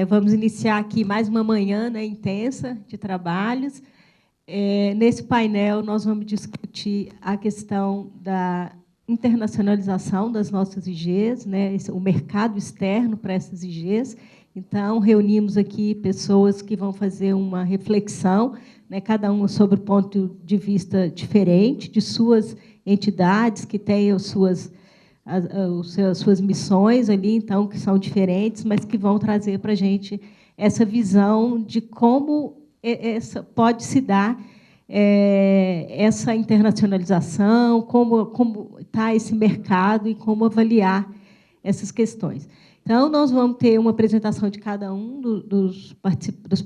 Vamos iniciar aqui mais uma manhã, né, intensa de trabalhos. Nesse painel, nós vamos discutir a questão da internacionalização das nossas IGs, né, o mercado externo para essas IGs. Então, reunimos aqui pessoas que vão fazer uma reflexão, né, cada uma sobre um ponto de vista diferente, de suas entidades, que têm as suas missões ali, então, que são diferentes, mas que vão trazer para a gente essa visão de como pode se dar essa internacionalização, como está esse mercado e como avaliar essas questões. Então, nós vamos ter uma apresentação de cada um dos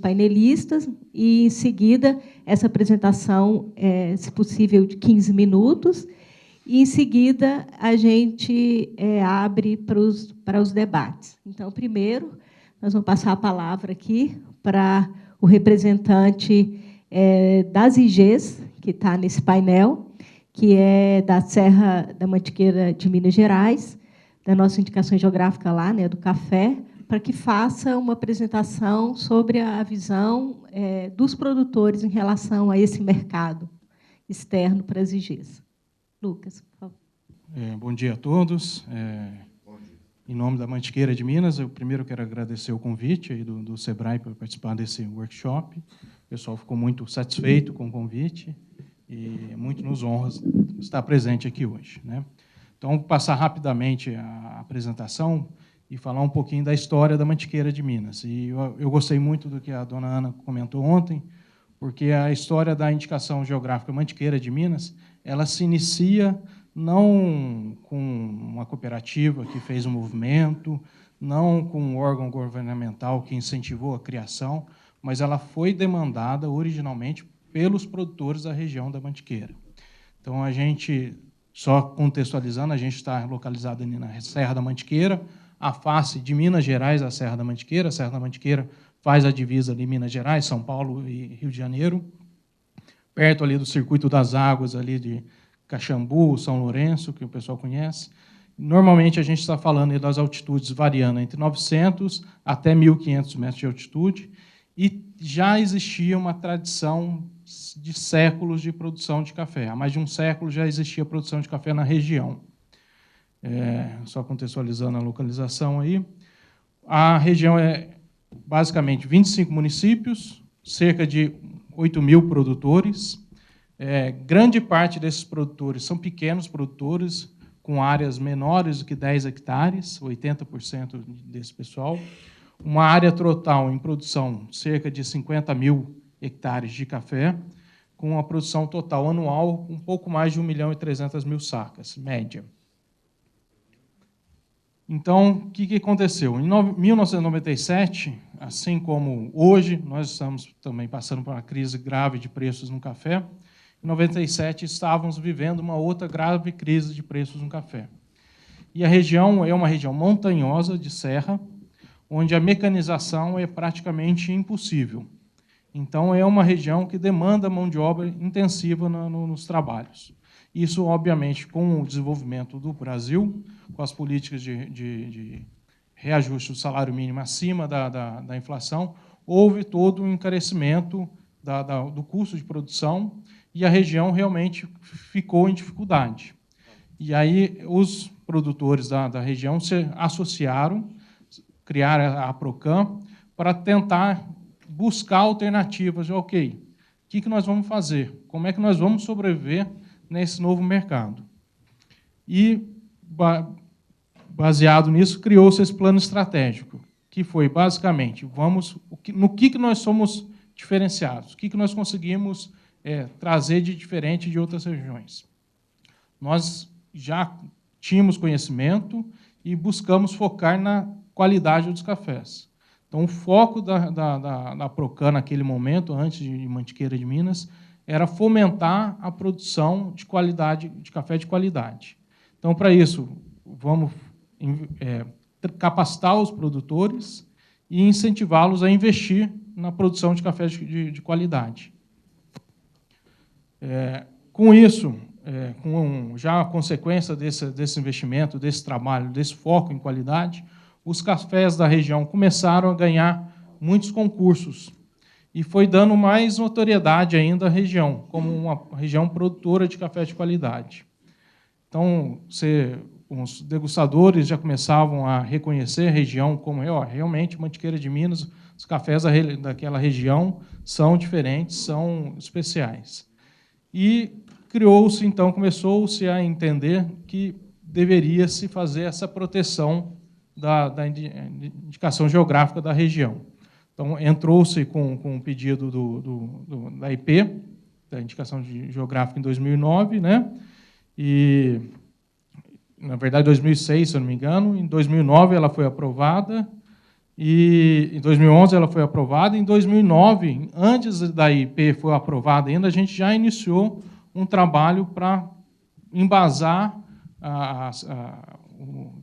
painelistas e, em seguida, essa apresentação, se possível, de 15 minutos, e, em seguida, a gente abre para os debates. Então, primeiro, nós vamos passar a palavra aqui para o representante das IGs, que está nesse painel, que é da Serra da Mantiqueira de Minas Gerais, da nossa indicação geográfica lá, né, do café, para que faça uma apresentação sobre a visão dos produtores em relação a esse mercado externo para as IGs. Lucas, por favor. Bom dia a todos. Em nome da Mantiqueira de Minas, eu primeiro quero agradecer o convite aí do SEBRAE para participar desse workshop. O pessoal ficou muito satisfeito com o convite e muito nos honra estar presente aqui hoje, né? Então, vou passar rapidamente a apresentação e falar um pouquinho da história da Mantiqueira de Minas. E eu gostei muito do que a dona Ana comentou ontem, porque a história da indicação geográfica Mantiqueira de Minas, ela se inicia não com uma cooperativa que fez um movimento, não com um órgão governamental que incentivou a criação, mas ela foi demandada originalmente pelos produtores da região da Mantiqueira. Então, a gente, só contextualizando, a gente está localizado ali na Serra da Mantiqueira, a face de Minas Gerais, a Serra da Mantiqueira. A Serra da Mantiqueira faz a divisa ali Minas Gerais, São Paulo e Rio de Janeiro, perto ali do Circuito das Águas, ali de Caxambu, São Lourenço, que o pessoal conhece. Normalmente, a gente está falando das altitudes variando entre 900 até 1.500 metros de altitude, e já existia uma tradição de séculos de produção de café. Há mais de um século já existia produção de café na região. Só contextualizando a localização aí. A região é basicamente 25 municípios, cerca de 8.000 produtores. Grande parte desses produtores são pequenos produtores, com áreas menores do que 10 hectares, 80% desse pessoal. Uma área total em produção, cerca de 50.000 hectares de café, com uma produção total anual um pouco mais de 1.300.000 sacas, média. Então, o que aconteceu? Em 1997, assim como hoje, nós estamos também passando por uma crise grave de preços no café. Em 97, estávamos vivendo uma outra grave crise de preços no café. E a região é uma região montanhosa de serra, onde a mecanização é praticamente impossível. Então, é uma região que demanda mão de obra intensiva nos trabalhos. Isso, obviamente, com o desenvolvimento do Brasil, com as políticas de reajuste do salário mínimo acima da inflação, houve todo um encarecimento do custo de produção e a região realmente ficou em dificuldade. E aí os produtores da região se associaram, criaram a Procam, para tentar buscar alternativas de, ok, o que nós vamos fazer? Como é que nós vamos sobreviver nesse novo mercado? E, baseado nisso, criou-se esse plano estratégico, que foi, basicamente, no que nós somos diferenciados, o que nós conseguimos trazer de diferente de outras regiões. Nós já tínhamos conhecimento e buscamos focar na qualidade dos cafés. Então, o foco da Procam, naquele momento, antes de Mantiqueira de Minas, era fomentar a produção de qualidade, de café de qualidade. Então, para isso, vamos capacitar os produtores e incentivá-los a investir na produção de café de qualidade. Com isso, já a consequência desse investimento, desse trabalho, desse foco em qualidade, os cafés da região começaram a ganhar muitos concursos e foi dando mais notoriedade ainda à região, como uma região produtora de café de qualidade. Então, os degustadores já começavam a reconhecer a região como realmente Mantiqueira de Minas, os cafés daquela região são diferentes, são especiais. E criou-se, então, começou-se a entender que deveria se fazer essa proteção da indicação geográfica da região. Então, entrou-se com o pedido da IP, da indicação geográfica, em 2009, né? E, na verdade, 2006, se eu não me engano. Em 2009 ela foi aprovada, e em 2011 ela foi aprovada. Em 2009, antes da IP for aprovada ainda, a gente já iniciou um trabalho para embasar,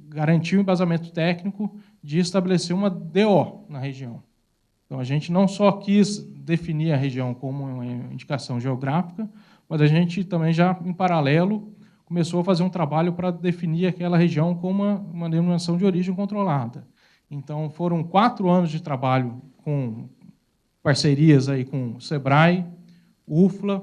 garantir o embasamento técnico de estabelecer uma DO na região. Então, a gente não só quis definir a região como uma indicação geográfica, mas a gente também já, em paralelo, começou a fazer um trabalho para definir aquela região como uma denominação de origem controlada. Então, foram 4 anos de trabalho com parcerias aí com o SEBRAE, UFLA,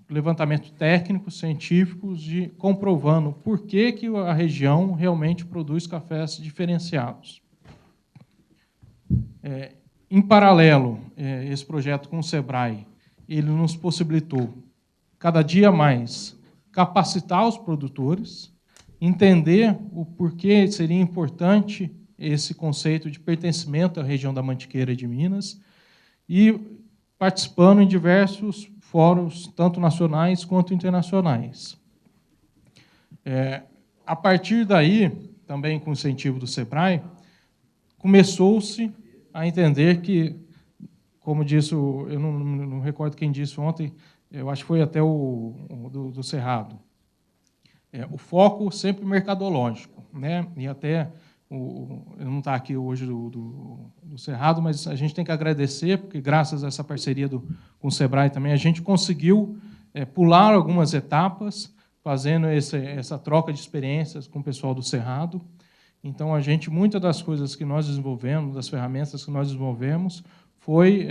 levantamento técnico, científicos, comprovando por que a região realmente produz cafés diferenciados. Em paralelo, esse projeto com o SEBRAE, ele nos possibilitou, cada dia mais, capacitar os produtores, entender o porquê seria importante esse conceito de pertencimento à região da Mantiqueira de Minas e participando em diversos fóruns, tanto nacionais quanto internacionais. A partir daí, também com o incentivo do SEBRAE, começou-se a entender que, como disse, eu não recordo quem disse ontem, eu acho que foi até do Cerrado, o foco sempre mercadológico, né? E até, eu não está aqui hoje do Cerrado, mas a gente tem que agradecer, porque graças a essa parceria com o SEBRAE também, a gente conseguiu pular algumas etapas, fazendo essa troca de experiências com o pessoal do Cerrado. Então, muitas das coisas que nós desenvolvemos, das ferramentas que nós desenvolvemos, foi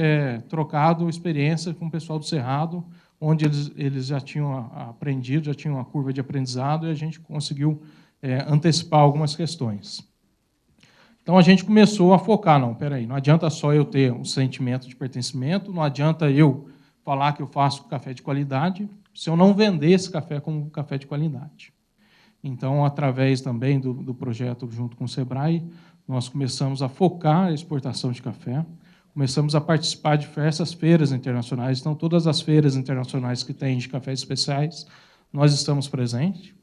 trocado experiência com o pessoal do Cerrado, onde eles já tinham aprendido, já tinham uma curva de aprendizado, e a gente conseguiu antecipar algumas questões. Então, a gente começou a focar, não adianta só eu ter um sentimento de pertencimento, não adianta eu falar que eu faço café de qualidade, se eu não vender esse café como café de qualidade. Então, através também do projeto junto com o SEBRAE, nós começamos a focar a exportação de café, começamos a participar de diversas feiras internacionais. Então, todas as feiras internacionais que tem de cafés especiais, nós estamos presentes.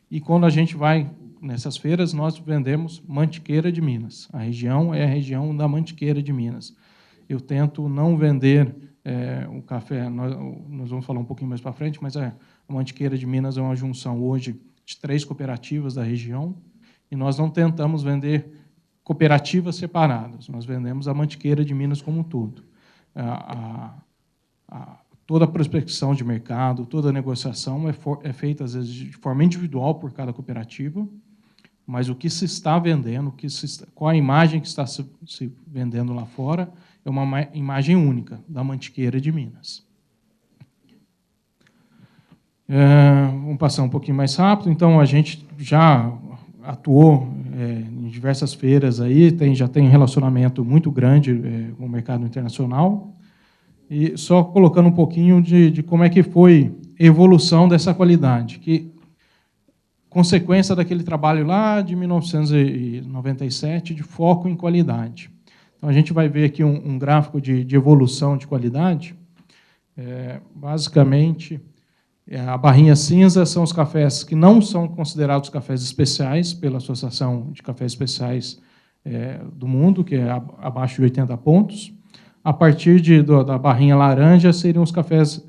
E quando a gente vai nessas feiras, nós vendemos Mantiqueira de Minas. A região é a região da Mantiqueira de Minas. Eu tento não vender o café, nós vamos falar um pouquinho mais para frente, mas a Mantiqueira de Minas é uma junção hoje de 3 cooperativas da região, e nós não tentamos vender cooperativas separadas, nós vendemos a Mantiqueira de Minas como um todo. Toda a prospecção de mercado, toda a negociação é feita, às vezes, de forma individual por cada cooperativa, mas o que se está vendendo, qual a imagem que está se vendendo lá fora, é uma imagem única da Mantiqueira de Minas. Vamos passar um pouquinho mais rápido. Então, a gente já atuou em diversas feiras, já tem um relacionamento muito grande com o mercado internacional. E só colocando um pouquinho de como é que foi a evolução dessa qualidade, que consequência daquele trabalho lá de 1997, de foco em qualidade. Então, a gente vai ver aqui um gráfico de evolução de qualidade. Basicamente, a barrinha cinza são os cafés que não são considerados cafés especiais pela Associação de Cafés Especiais do Mundo, que é abaixo de 80 pontos. A partir da barrinha laranja seriam os cafés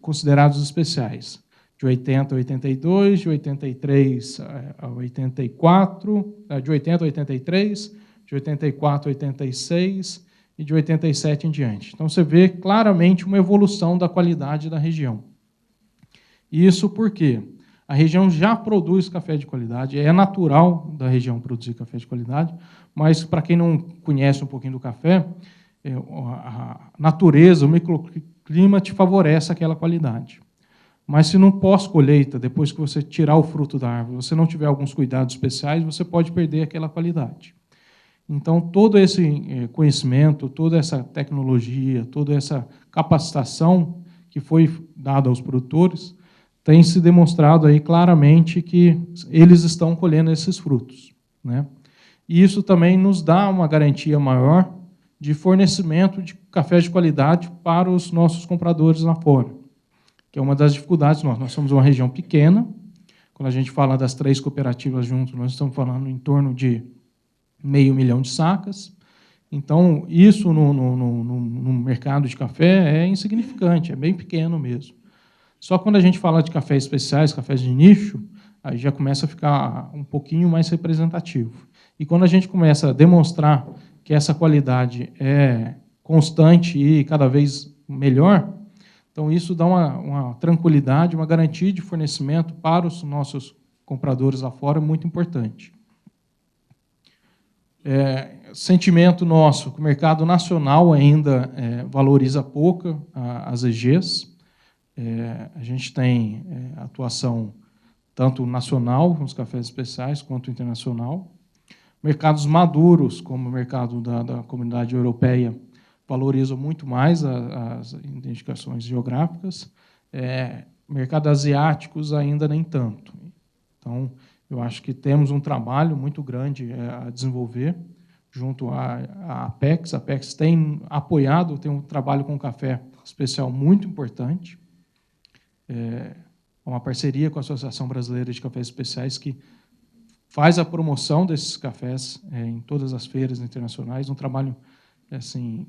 considerados especiais, de 80 a 82, de 83 a 84, de 80 a 83, de 84 a 86 e de 87 em diante. Então, você vê claramente uma evolução da qualidade da região. Isso porque A região já produz café de qualidade, é natural da região produzir café de qualidade, mas, para quem não conhece um pouquinho do café, a natureza, o microclima te favorece aquela qualidade. Mas, se no pós-colheita, depois que você tirar o fruto da árvore, você não tiver alguns cuidados especiais, você pode perder aquela qualidade. Então, todo esse conhecimento, toda essa tecnologia, toda essa capacitação que foi dada aos produtores, tem se demonstrado aí claramente que eles estão colhendo esses frutos, né? E isso também nos dá uma garantia maior de fornecimento de café de qualidade para os nossos compradores lá fora, que é uma das dificuldades. Nós somos uma região pequena. Quando a gente fala das 3 cooperativas juntos, nós estamos falando em torno de 500 mil de sacas. Então, isso no mercado de café é insignificante, é bem pequeno mesmo. Só quando a gente fala de cafés especiais, cafés de nicho, aí já começa a ficar um pouquinho mais representativo. E quando a gente começa a demonstrar que essa qualidade é constante e cada vez melhor, então isso dá uma tranquilidade, uma garantia de fornecimento para os nossos compradores lá fora muito importante. Sentimento nosso, que o mercado nacional ainda valoriza pouco as EGs. A gente tem atuação tanto nacional, nos cafés especiais, quanto internacional. Mercados maduros, como o mercado da Comunidade Europeia, valorizam muito mais as identificações geográficas. Mercados asiáticos ainda nem tanto. Então, eu acho que temos um trabalho muito grande a desenvolver junto à Apex. A Apex tem apoiado, tem um trabalho com café especial muito importante. Uma parceria com a Associação Brasileira de Cafés Especiais, que faz a promoção desses cafés em todas as feiras internacionais, um trabalho assim,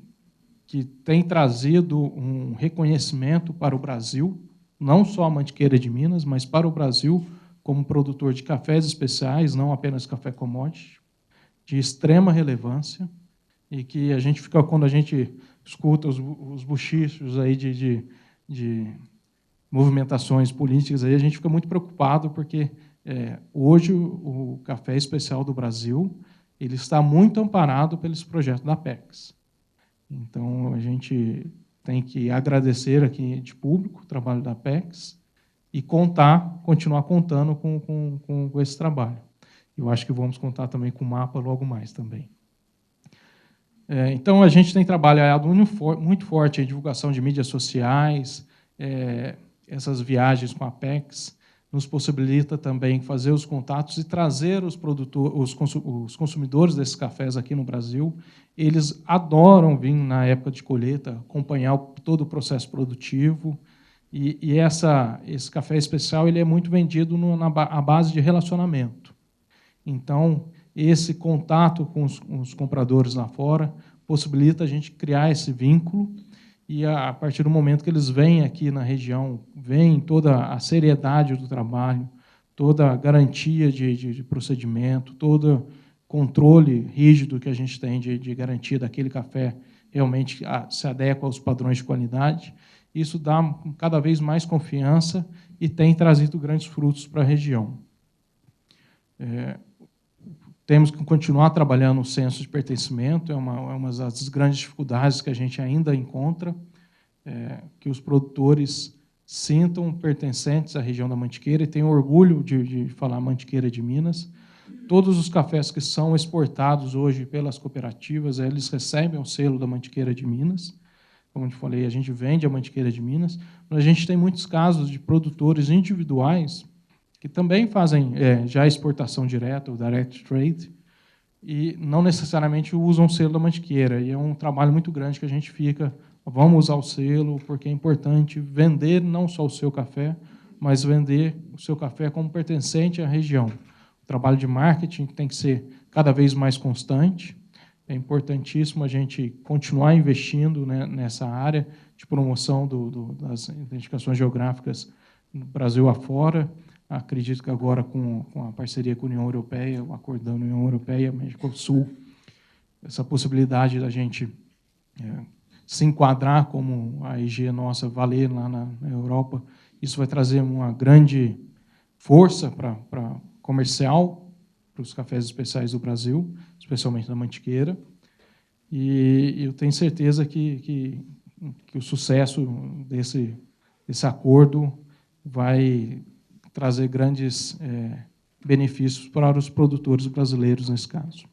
que tem trazido um reconhecimento para o Brasil, não só a Mantiqueira de Minas, mas para o Brasil como produtor de cafés especiais, não apenas café commodity, de extrema relevância, e que a gente fica, quando a gente escuta os buchichos aí de movimentações políticas, aí a gente fica muito preocupado, porque hoje o café especial do Brasil ele está muito amparado pelos projetos da Apex. Então, a gente tem que agradecer aqui de público o trabalho da Apex e continuar contando com esse trabalho. Eu acho que vamos contar também com o mapa logo mais também. Então, a gente tem trabalhado muito forte a divulgação de mídias sociais. Essas viagens com a Apex nos possibilita também fazer os contatos e trazer os consumidores desses cafés aqui no Brasil. Eles adoram vir na época de colheita, acompanhar todo o processo produtivo. E esse café especial ele é muito vendido à base de relacionamento. Então, esse contato com os compradores lá fora possibilita a gente criar esse vínculo. E, a partir do momento que eles vêm aqui na região, vêm toda a seriedade do trabalho, toda a garantia de procedimento, todo controle rígido que a gente tem de garantia daquele café realmente se adequa aos padrões de qualidade, isso dá cada vez mais confiança e tem trazido grandes frutos para a região. Temos que continuar trabalhando o senso de pertencimento, é uma das grandes dificuldades que a gente ainda encontra, que os produtores sintam pertencentes à região da Mantiqueira e tenham orgulho de falar Mantiqueira de Minas. Todos os cafés que são exportados hoje pelas cooperativas, eles recebem o selo da Mantiqueira de Minas. Como eu falei, a gente vende a Mantiqueira de Minas, mas a gente tem muitos casos de produtores individuais que também fazem já exportação direta, o direct trade, e não necessariamente usam o selo da Mantiqueira. E é um trabalho muito grande que a gente fica, vamos usar o selo, porque é importante vender não só o seu café, mas vender o seu café como pertencente à região. O trabalho de marketing tem que ser cada vez mais constante. É importantíssimo a gente continuar investindo, né, nessa área de promoção das identificações geográficas no Brasil afora. Acredito que agora, com a parceria com a União Europeia, o acordo da União Europeia, Mercosul, essa possibilidade da gente se enquadrar como a EG nossa valer lá na Europa, isso vai trazer uma grande força para comercial para os cafés especiais do Brasil, especialmente da Mantiqueira. E eu tenho certeza que o sucesso desse acordo vai trazer grandes benefícios para os produtores brasileiros nesse caso.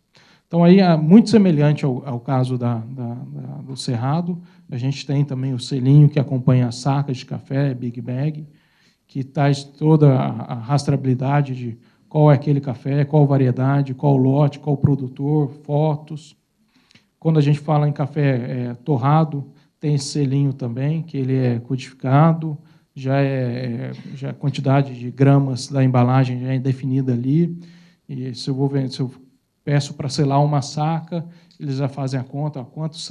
Então, aí, muito semelhante ao caso do Cerrado, a gente tem também o selinho que acompanha as sacas de café, Big Bag, que traz toda a rastreabilidade de qual é aquele café, qual variedade, qual lote, qual produtor, fotos. Quando a gente fala em café torrado, tem esse selinho também, que ele é codificado, já a quantidade de gramas da embalagem já é definida ali, e se eu peço para selar uma saca, eles já fazem a conta, quantos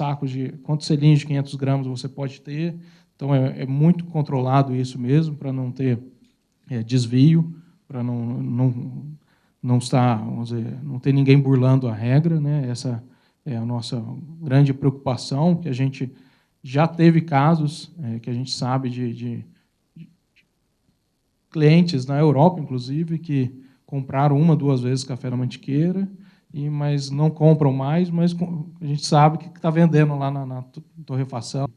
selinhos de 500 gramas você pode ter. Então, é muito controlado isso mesmo, para não ter desvio, para não estar, vamos dizer, não ter ninguém burlando a regra, né? Essa é a nossa grande preocupação, que a gente já teve casos que a gente sabe de clientes na Europa, inclusive, que compraram 1, 2 vezes café da Mantiqueira, mas não compram mais, mas a gente sabe que está vendendo lá na torrefação.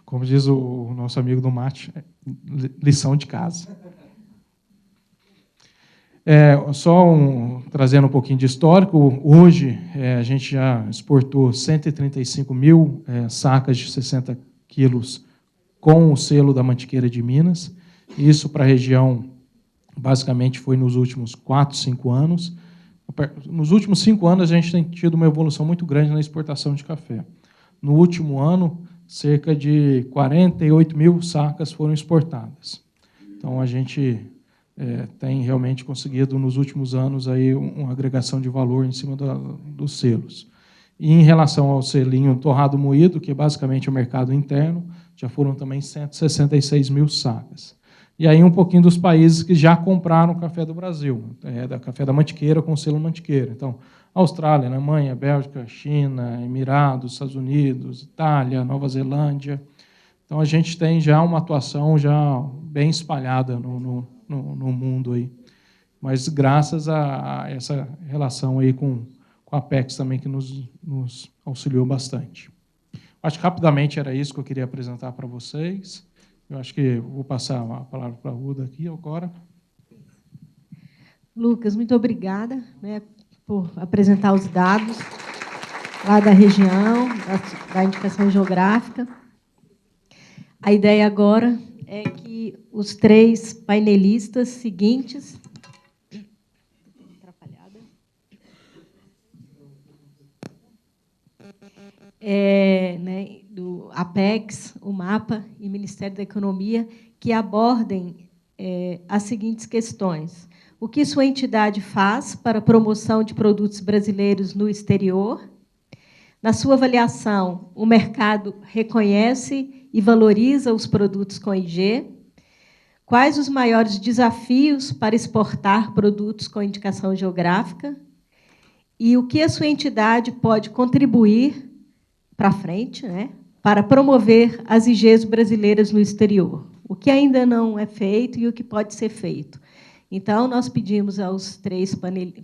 Como diz o nosso amigo do mate, lição de casa. Trazendo um pouquinho de histórico, hoje a gente já exportou 135 mil sacas de 60 quilos com o selo da Mantiqueira de Minas. Isso para a região, basicamente, foi nos últimos 4, 5 anos. Nos últimos 5 anos, a gente tem tido uma evolução muito grande na exportação de café. No último ano, cerca de 48 mil sacas foram exportadas. Então, a gente tem realmente conseguido, nos últimos anos, aí, uma agregação de valor em cima dos selos. E, em relação ao selinho torrado moído, que é basicamente o mercado interno, já foram também 166 mil sacas. E aí um pouquinho dos países que já compraram café do Brasil, da café da Mantiqueira com selo Mantiqueira. Então, Austrália, Alemanha, Bélgica, China, Emirados, Estados Unidos, Itália, Nova Zelândia. Então, a gente tem já uma atuação já bem espalhada no mundo aí. Mas graças a essa relação aí com a Apex também, que nos auxiliou bastante. Acho que rapidamente era isso que eu queria apresentar para vocês. Eu acho que vou passar a palavra para a Ruda aqui agora. Lucas, muito obrigada, né, por apresentar os dados lá da região, da indicação geográfica. A ideia agora é que os 3 painelistas seguintes... do Apex, o MAPA e Ministério da Economia, que abordem as seguintes questões. O que sua entidade faz para a promoção de produtos brasileiros no exterior? Na sua avaliação, o mercado reconhece e valoriza os produtos com IG? Quais os maiores desafios para exportar produtos com indicação geográfica? E o que a sua entidade pode contribuir para frente, né, para promover as IGs brasileiras no exterior? O que ainda não é feito e o que pode ser feito. Então, nós pedimos aos 3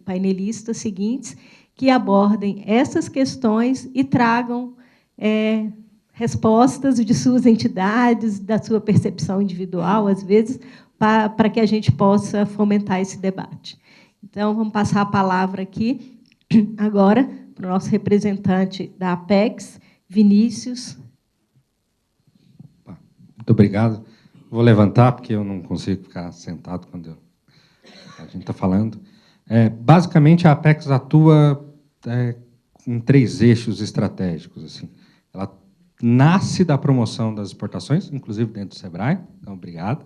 painelistas seguintes que abordem essas questões e tragam respostas de suas entidades, da sua percepção individual, às vezes, para que a gente possa fomentar esse debate. Então, vamos passar a palavra aqui, agora, para o nosso representante da Apex, Vinícius. Muito obrigado. Vou levantar, porque eu não consigo ficar sentado quando a gente está falando. Basicamente, a Apex atua em 3 eixos estratégicos. Assim. Ela nasce da promoção das exportações, inclusive dentro do SEBRAE, então, obrigado.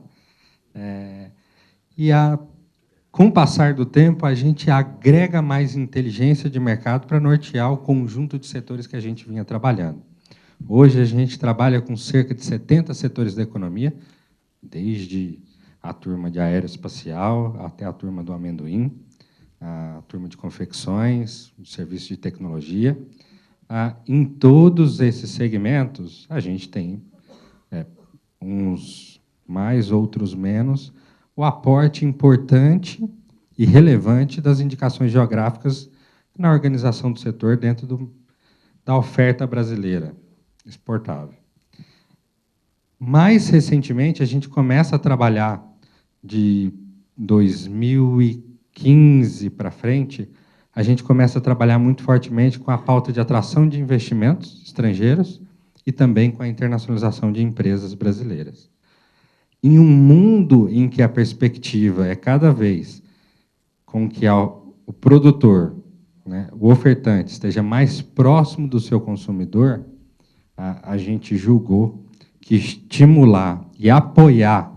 Com o passar do tempo, a gente agrega mais inteligência de mercado para nortear o conjunto de setores que a gente vinha trabalhando. Hoje, a gente trabalha com cerca de 70 setores da economia, desde a turma de aeroespacial até a turma do amendoim, a turma de confecções, o serviço de tecnologia. Em todos esses segmentos, a gente tem uns mais, outros menos, o aporte importante e relevante das indicações geográficas na organização do setor dentro da oferta brasileira exportável. Mais recentemente, a gente começa a trabalhar de 2015 para frente, a gente começa a trabalhar muito fortemente com a pauta de atração de investimentos estrangeiros e também com a internacionalização de empresas brasileiras. Em um mundo em que a perspectiva é cada vez com que o produtor, né, o ofertante, esteja mais próximo do seu consumidor, a gente julgou que estimular e apoiar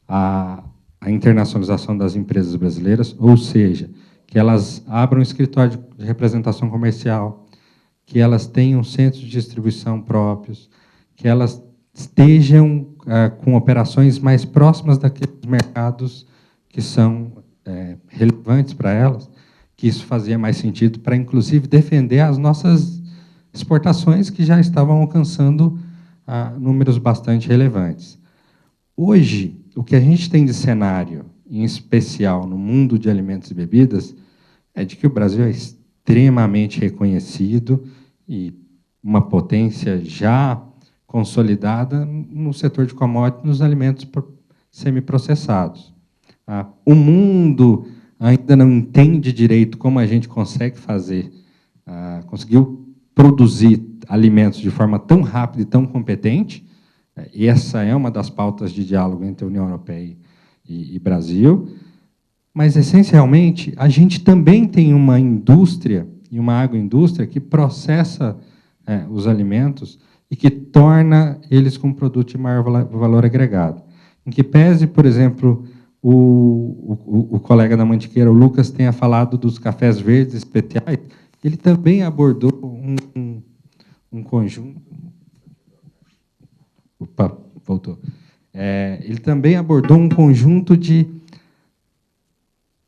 a internacionalização das empresas brasileiras, ou seja, que elas abram um escritório de representação comercial, que elas tenham centros de distribuição próprios, que elas estejam com operações mais próximas daqueles mercados que são relevantes para elas, que isso fazia mais sentido para, inclusive, defender as nossas exportações que já estavam alcançando números bastante relevantes. Hoje, o que a gente tem de cenário, em especial no mundo de alimentos e bebidas, é de que o Brasil é extremamente reconhecido e uma potência já consolidada no setor de commodities, nos alimentos semiprocessados. O mundo ainda não entende direito como a gente consegue fazer, conseguiu produzir alimentos de forma tão rápida e tão competente, e essa é uma das pautas de diálogo entre a União Europeia e Brasil, mas, essencialmente, a gente também tem uma indústria e uma agroindústria que processa os alimentos e que torna eles com produto de maior valor agregado. Em que pese, por exemplo, o colega da Mantiqueira, o Lucas, tenha falado dos cafés verdes especiais, ele também abordou um conjunto... Opa, voltou. Ele também abordou um conjunto de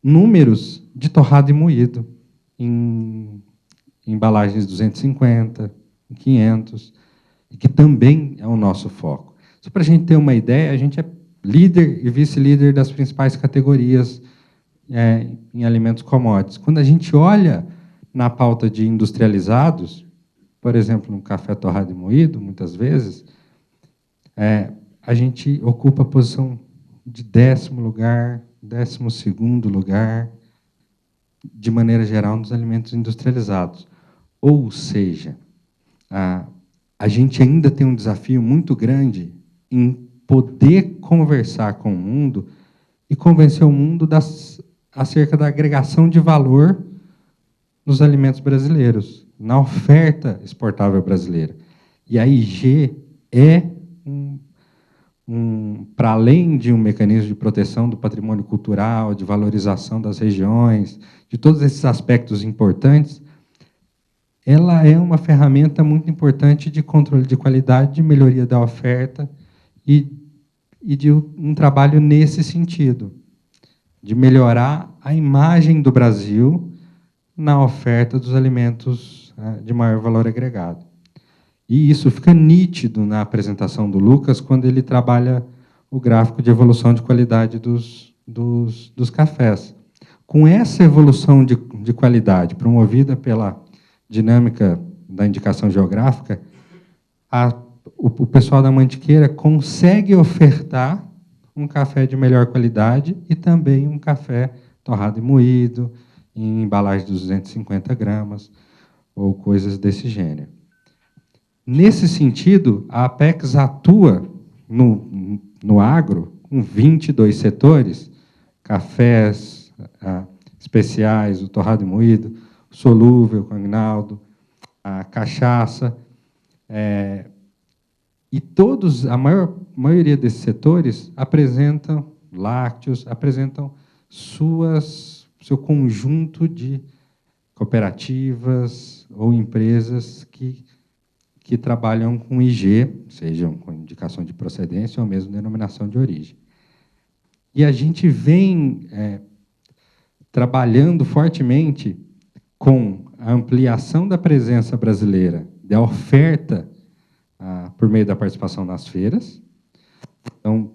números de torrado e moído em embalagens 250, 500, e que também é o nosso foco. Só para a gente ter uma ideia, a gente é líder e vice-líder das principais categorias em alimentos commodities. Quando a gente olha na pauta de industrializados, por exemplo, no café torrado e moído, muitas vezes, a gente ocupa a posição de 10º lugar, 12º lugar, de maneira geral, nos alimentos industrializados. Ou seja, a gente ainda tem um desafio muito grande em poder conversar com o mundo e convencer o mundo acerca da agregação de valor nos alimentos brasileiros, na oferta exportável brasileira. E a IG é para além de um mecanismo de proteção do patrimônio cultural, de valorização das regiões, de todos esses aspectos importantes, ela é uma ferramenta muito importante de controle de qualidade, de melhoria da oferta e de um trabalho nesse sentido, de melhorar a imagem do Brasil na oferta dos alimentos de maior valor agregado. E isso fica nítido na apresentação do Lucas, quando ele trabalha o gráfico de evolução de qualidade dos cafés. Com essa evolução de qualidade, promovida pela dinâmica da indicação geográfica, o pessoal da Mantiqueira consegue ofertar um café de melhor qualidade e também um café torrado e moído, em embalagem de 250 gramas, ou coisas desse gênero. Nesse sentido, a Apex atua no agro com 22 setores, cafés especiais, o torrado e moído, o solúvel com agnaldo, a cachaça, e todos, a maioria desses setores apresentam lácteos, apresentam seu conjunto de cooperativas ou empresas que trabalham com IG, sejam com indicação de procedência ou mesmo denominação de origem. E a gente vem trabalhando fortemente com a ampliação da presença brasileira, da oferta por meio da participação nas feiras. Então,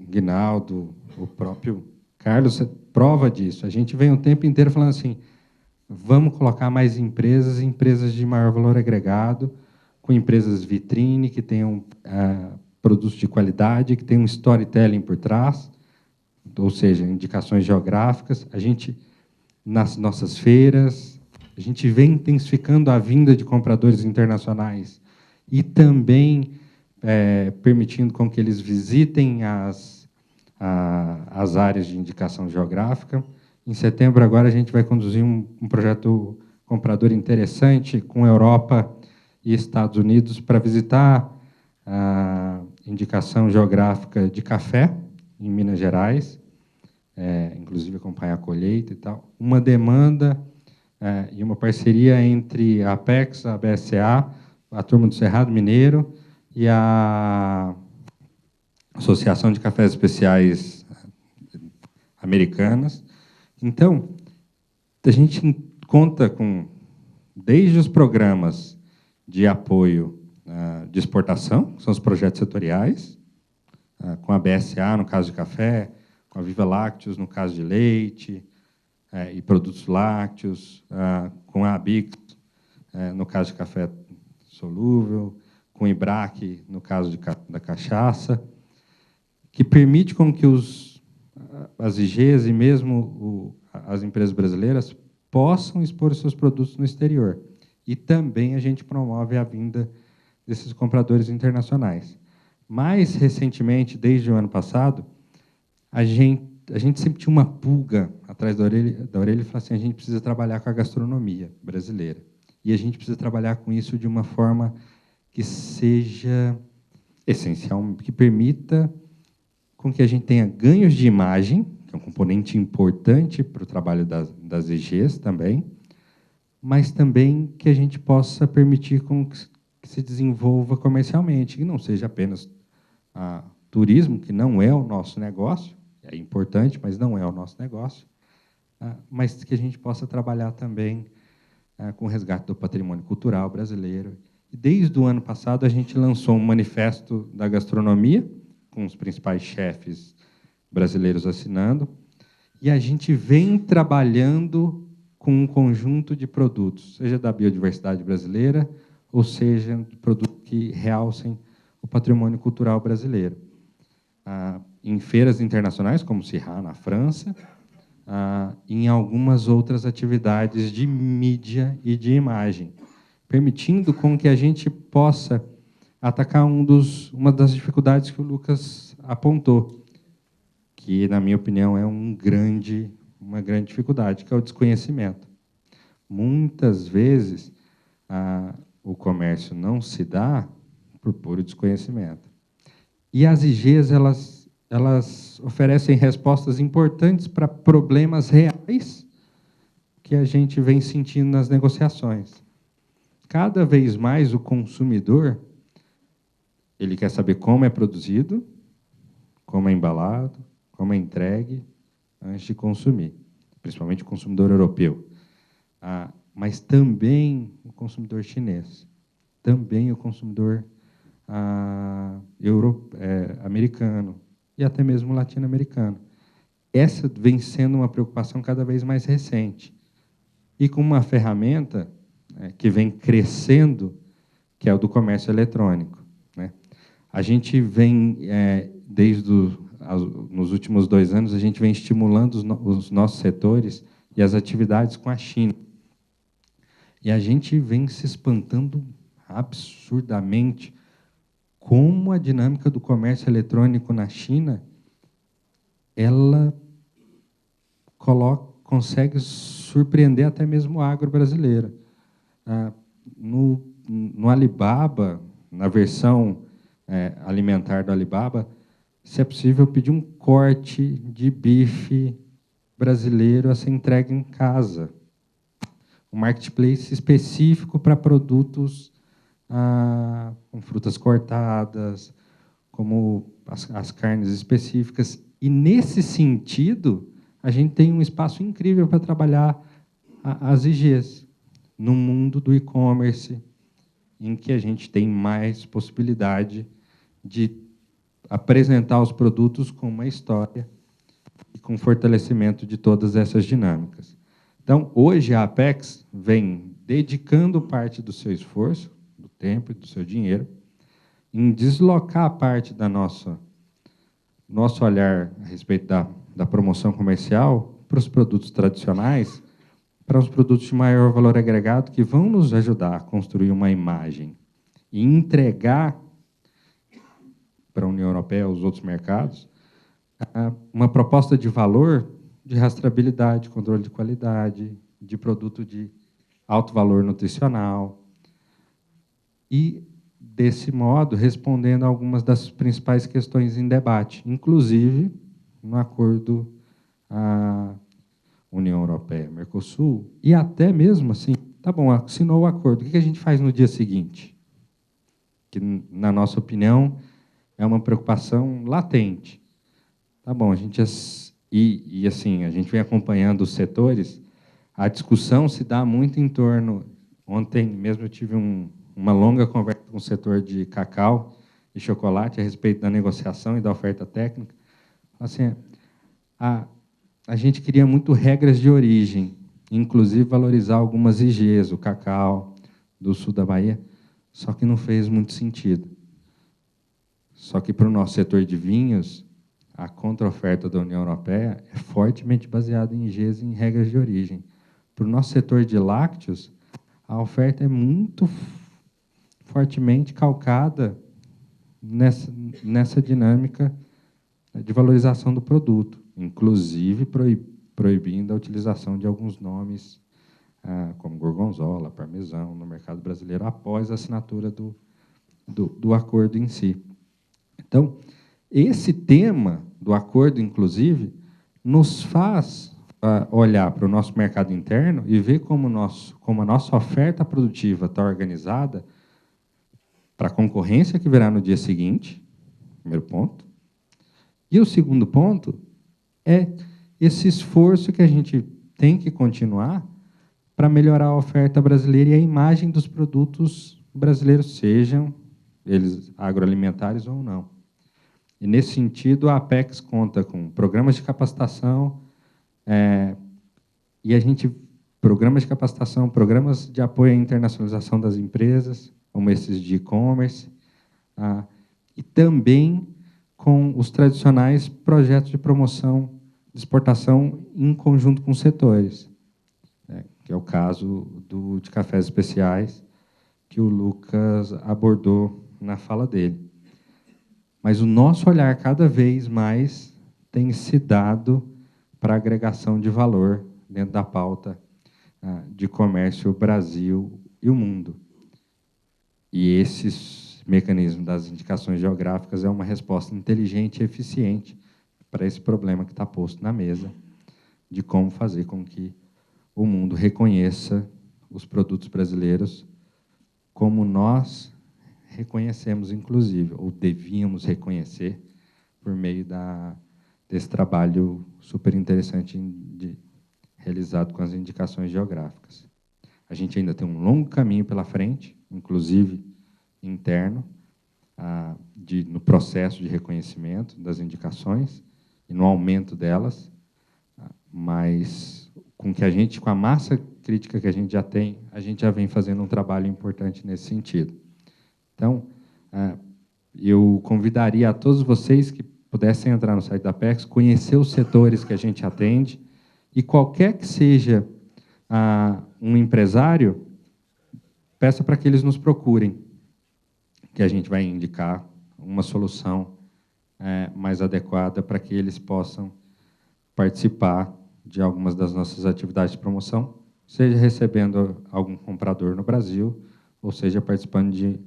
Guinaldo, o próprio Carlos é prova disso. A gente vem o tempo inteiro falando assim, vamos colocar mais empresas de maior valor agregado, com empresas vitrine, que tenham produtos de qualidade, que tenham um storytelling por trás, ou seja, indicações geográficas. A gente, nas nossas feiras, a gente vem intensificando a vinda de compradores internacionais e também permitindo com que eles visitem as áreas de indicação geográfica. Em setembro, agora, a gente vai conduzir um projeto comprador interessante com a Europa e Estados Unidos para visitar a indicação geográfica de café em Minas Gerais, inclusive acompanhar a colheita e tal. Uma demanda e uma parceria entre a Apex, a BSA, a turma do Cerrado Mineiro e a Associação de Cafés Especiais Americanas. Então, a gente conta com, desde os programas de apoio de exportação, que são os projetos setoriais, com a BSA, no caso de café, com a Viva Lácteos, no caso de leite e produtos lácteos, com a ABIC, no caso de café solúvel, com o IBRAC, no caso da cachaça, que permite com que as IGs e mesmo as empresas brasileiras possam expor os seus produtos no exterior. E também a gente promove a vinda desses compradores internacionais. Mais recentemente, desde o ano passado, a gente sempre tinha uma pulga atrás da orelha e falava assim, a gente precisa trabalhar com a gastronomia brasileira. E a gente precisa trabalhar com isso de uma forma que seja essencial, que permita com que a gente tenha ganhos de imagem, que é um componente importante para o trabalho das IGs também, mas também que a gente possa permitir com que se desenvolva comercialmente, que não seja apenas turismo, que não é o nosso negócio, é importante, mas não é o nosso negócio, mas que a gente possa trabalhar também com o resgate do patrimônio cultural brasileiro. E desde o ano passado, a gente lançou um manifesto da gastronomia, com os principais chefes brasileiros assinando, e a gente vem trabalhando com um conjunto de produtos, seja da biodiversidade brasileira, ou seja, de produtos que realcem o patrimônio cultural brasileiro. Em feiras internacionais, como o CIRRA, na França, em algumas outras atividades de mídia e de imagem, permitindo com que a gente possa atacar uma das dificuldades que o Lucas apontou, que, na minha opinião, é uma grande dificuldade, que é o desconhecimento. Muitas vezes, o comércio não se dá por puro desconhecimento. E as IGs, elas oferecem respostas importantes para problemas reais que a gente vem sentindo nas negociações. Cada vez mais o consumidor, ele quer saber como é produzido, como é embalado, como é entregue, antes de consumir, principalmente o consumidor europeu. Mas também o consumidor chinês, também o consumidor americano e até mesmo latino-americano. Essa vem sendo uma preocupação cada vez mais recente. E com uma ferramenta que vem crescendo, que é o do comércio eletrônico. A gente vem, nos últimos 2 anos, a gente vem estimulando os nossos setores e as atividades com a China. E a gente vem se espantando absurdamente como a dinâmica do comércio eletrônico na China, ela consegue surpreender até mesmo o agro brasileiro. No Alibaba, na versão alimentar do Alibaba, se é possível pedir um corte de bife brasileiro a ser entregue em casa. Um marketplace específico para produtos com frutas cortadas, como as carnes específicas. E, nesse sentido, a gente tem um espaço incrível para trabalhar as IGs no mundo do e-commerce, em que a gente tem mais possibilidade de apresentar os produtos com uma história e com fortalecimento de todas essas dinâmicas. Então, hoje, a Apex vem dedicando parte do seu esforço, do tempo e do seu dinheiro, em deslocar parte da nosso olhar a respeito da promoção comercial para os produtos tradicionais, para os produtos de maior valor agregado, que vão nos ajudar a construir uma imagem e entregar para a União Europeia, aos outros mercados, uma proposta de valor, de rastreabilidade, controle de qualidade, de produto de alto valor nutricional. E, desse modo, respondendo a algumas das principais questões em debate, inclusive no acordo União Europeia-Mercosul, e até mesmo assim, tá bom, assinou o acordo, o que a gente faz no dia seguinte? Que, na nossa opinião, é uma preocupação latente. Tá bom, a gente assim, a gente vem acompanhando os setores, a discussão se dá muito em torno. Ontem mesmo eu tive uma longa conversa com o setor de cacau e chocolate a respeito da negociação e da oferta técnica. Assim, a gente queria muito regras de origem, inclusive valorizar algumas IGs, o cacau do sul da Bahia, só que não fez muito sentido. Só que, para o nosso setor de vinhos, a contra-oferta da União Europeia é fortemente baseada em IGs e em regras de origem. Para o nosso setor de lácteos, a oferta é muito fortemente calcada nessa dinâmica de valorização do produto, inclusive proibindo a utilização de alguns nomes, como gorgonzola, parmesão, no mercado brasileiro, após a assinatura do acordo em si. Então, esse tema do acordo, inclusive, nos faz olhar para o nosso mercado interno e ver como a nossa oferta produtiva está organizada para a concorrência que virá no dia seguinte, primeiro ponto. E o segundo ponto é esse esforço que a gente tem que continuar para melhorar a oferta brasileira e a imagem dos produtos brasileiros, sejam eles agroalimentares ou não. E, nesse sentido, a Apex conta com programas de capacitação, programas de capacitação, programas de apoio à internacionalização das empresas, como esses de e-commerce, e também com os tradicionais projetos de promoção de exportação em conjunto com os setores, que é o caso de cafés especiais, que o Lucas abordou na fala dele. Mas o nosso olhar, cada vez mais, tem se dado para a agregação de valor dentro da pauta de comércio Brasil e o mundo. E esses mecanismos das indicações geográficas é uma resposta inteligente e eficiente para esse problema que está posto na mesa, de como fazer com que o mundo reconheça os produtos brasileiros como nós reconhecemos, inclusive, ou devíamos reconhecer, por meio desse trabalho super interessante realizado com as indicações geográficas. A gente ainda tem um longo caminho pela frente, inclusive interno, no processo de reconhecimento das indicações e no aumento delas, mas com a massa crítica que a gente já vem fazendo um trabalho importante nesse sentido. Então, eu convidaria a todos vocês que pudessem entrar no site da Apex, conhecer os setores que a gente atende, e qualquer que seja um empresário, peça para que eles nos procurem, que a gente vai indicar uma solução mais adequada para que eles possam participar de algumas das nossas atividades de promoção, seja recebendo algum comprador no Brasil, ou seja participando de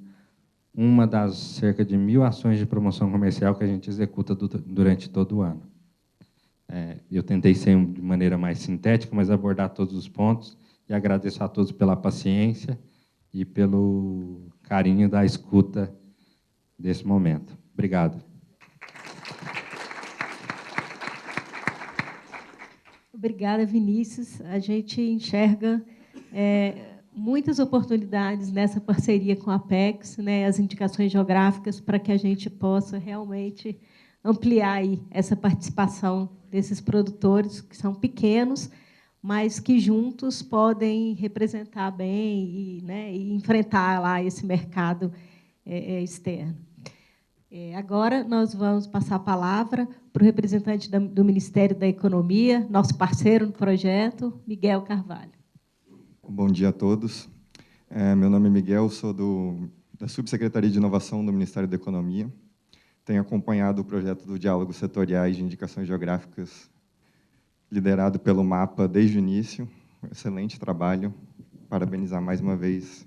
uma das cerca de 1.000 ações de promoção comercial que a gente executa durante todo o ano. Eu tentei ser de maneira mais sintética, mas abordar todos os pontos, e agradeço a todos pela paciência e pelo carinho da escuta desse momento. Obrigado. Obrigada, Vinícius. A gente enxerga muitas oportunidades nessa parceria com a Apex, as indicações geográficas, para que a gente possa realmente ampliar aí essa participação desses produtores que são pequenos, mas que juntos podem representar bem e, né, e enfrentar lá esse mercado externo. Agora, nós vamos passar a palavra para o representante do Ministério da Economia, nosso parceiro no projeto, Miguel Carvalho. Bom dia a todos. Meu nome é Miguel, sou da Subsecretaria de Inovação do Ministério da Economia. Tenho acompanhado o projeto do Diálogo Setoriais de Indicações Geográficas, liderado pelo MAPA desde o início. Excelente trabalho. Parabenizar mais uma vez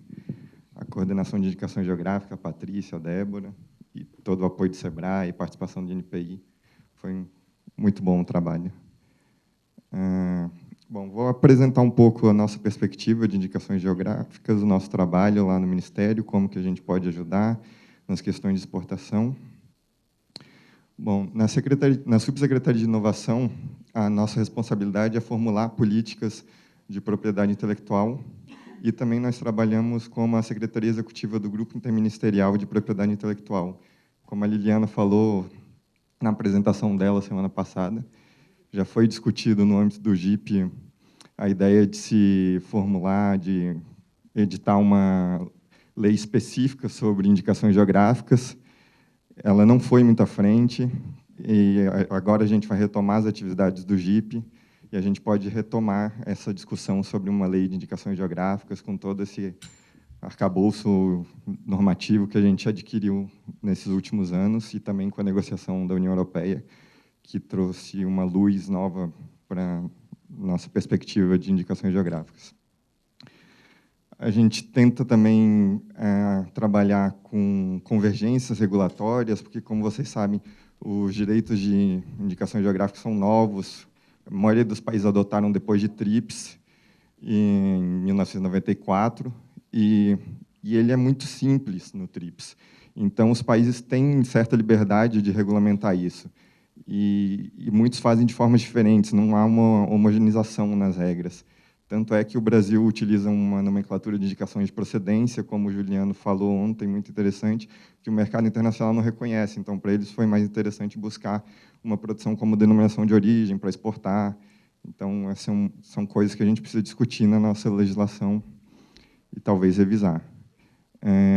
a coordenação de indicações geográficas, a Patrícia, a Débora, e todo o apoio do SEBRAE e participação do NPI. Foi muito bom o trabalho. Bom, vou apresentar um pouco a nossa perspectiva de indicações geográficas, o nosso trabalho lá no Ministério, como que a gente pode ajudar nas questões de exportação. Bom, na Subsecretaria de Inovação, a nossa responsabilidade é formular políticas de propriedade intelectual e também nós trabalhamos como a Secretaria Executiva do Grupo Interministerial de Propriedade Intelectual. Como a Liliana falou na apresentação dela semana passada, já foi discutido no âmbito do GIP a ideia de se formular, de editar uma lei específica sobre indicações geográficas. Ela não foi muito à frente, e agora a gente vai retomar as atividades do GIP, e a gente pode retomar essa discussão sobre uma lei de indicações geográficas com todo esse arcabouço normativo que a gente adquiriu nesses últimos anos, e também com a negociação da União Europeia, que trouxe uma luz nova para nossa perspectiva de indicações geográficas. A gente tenta também trabalhar com convergências regulatórias, porque, como vocês sabem, os direitos de indicação geográfica são novos. A maioria dos países adotaram depois de TRIPS, em 1994, e ele é muito simples no TRIPS. Então, os países têm certa liberdade de regulamentar isso. E muitos fazem de formas diferentes, não há uma homogeneização nas regras. Tanto é que o Brasil utiliza uma nomenclatura de indicações de procedência, como o Juliano falou ontem, muito interessante, que o mercado internacional não reconhece. Então, para eles foi mais interessante buscar uma produção como denominação de origem para exportar. Então, são coisas que a gente precisa discutir na nossa legislação e talvez revisar.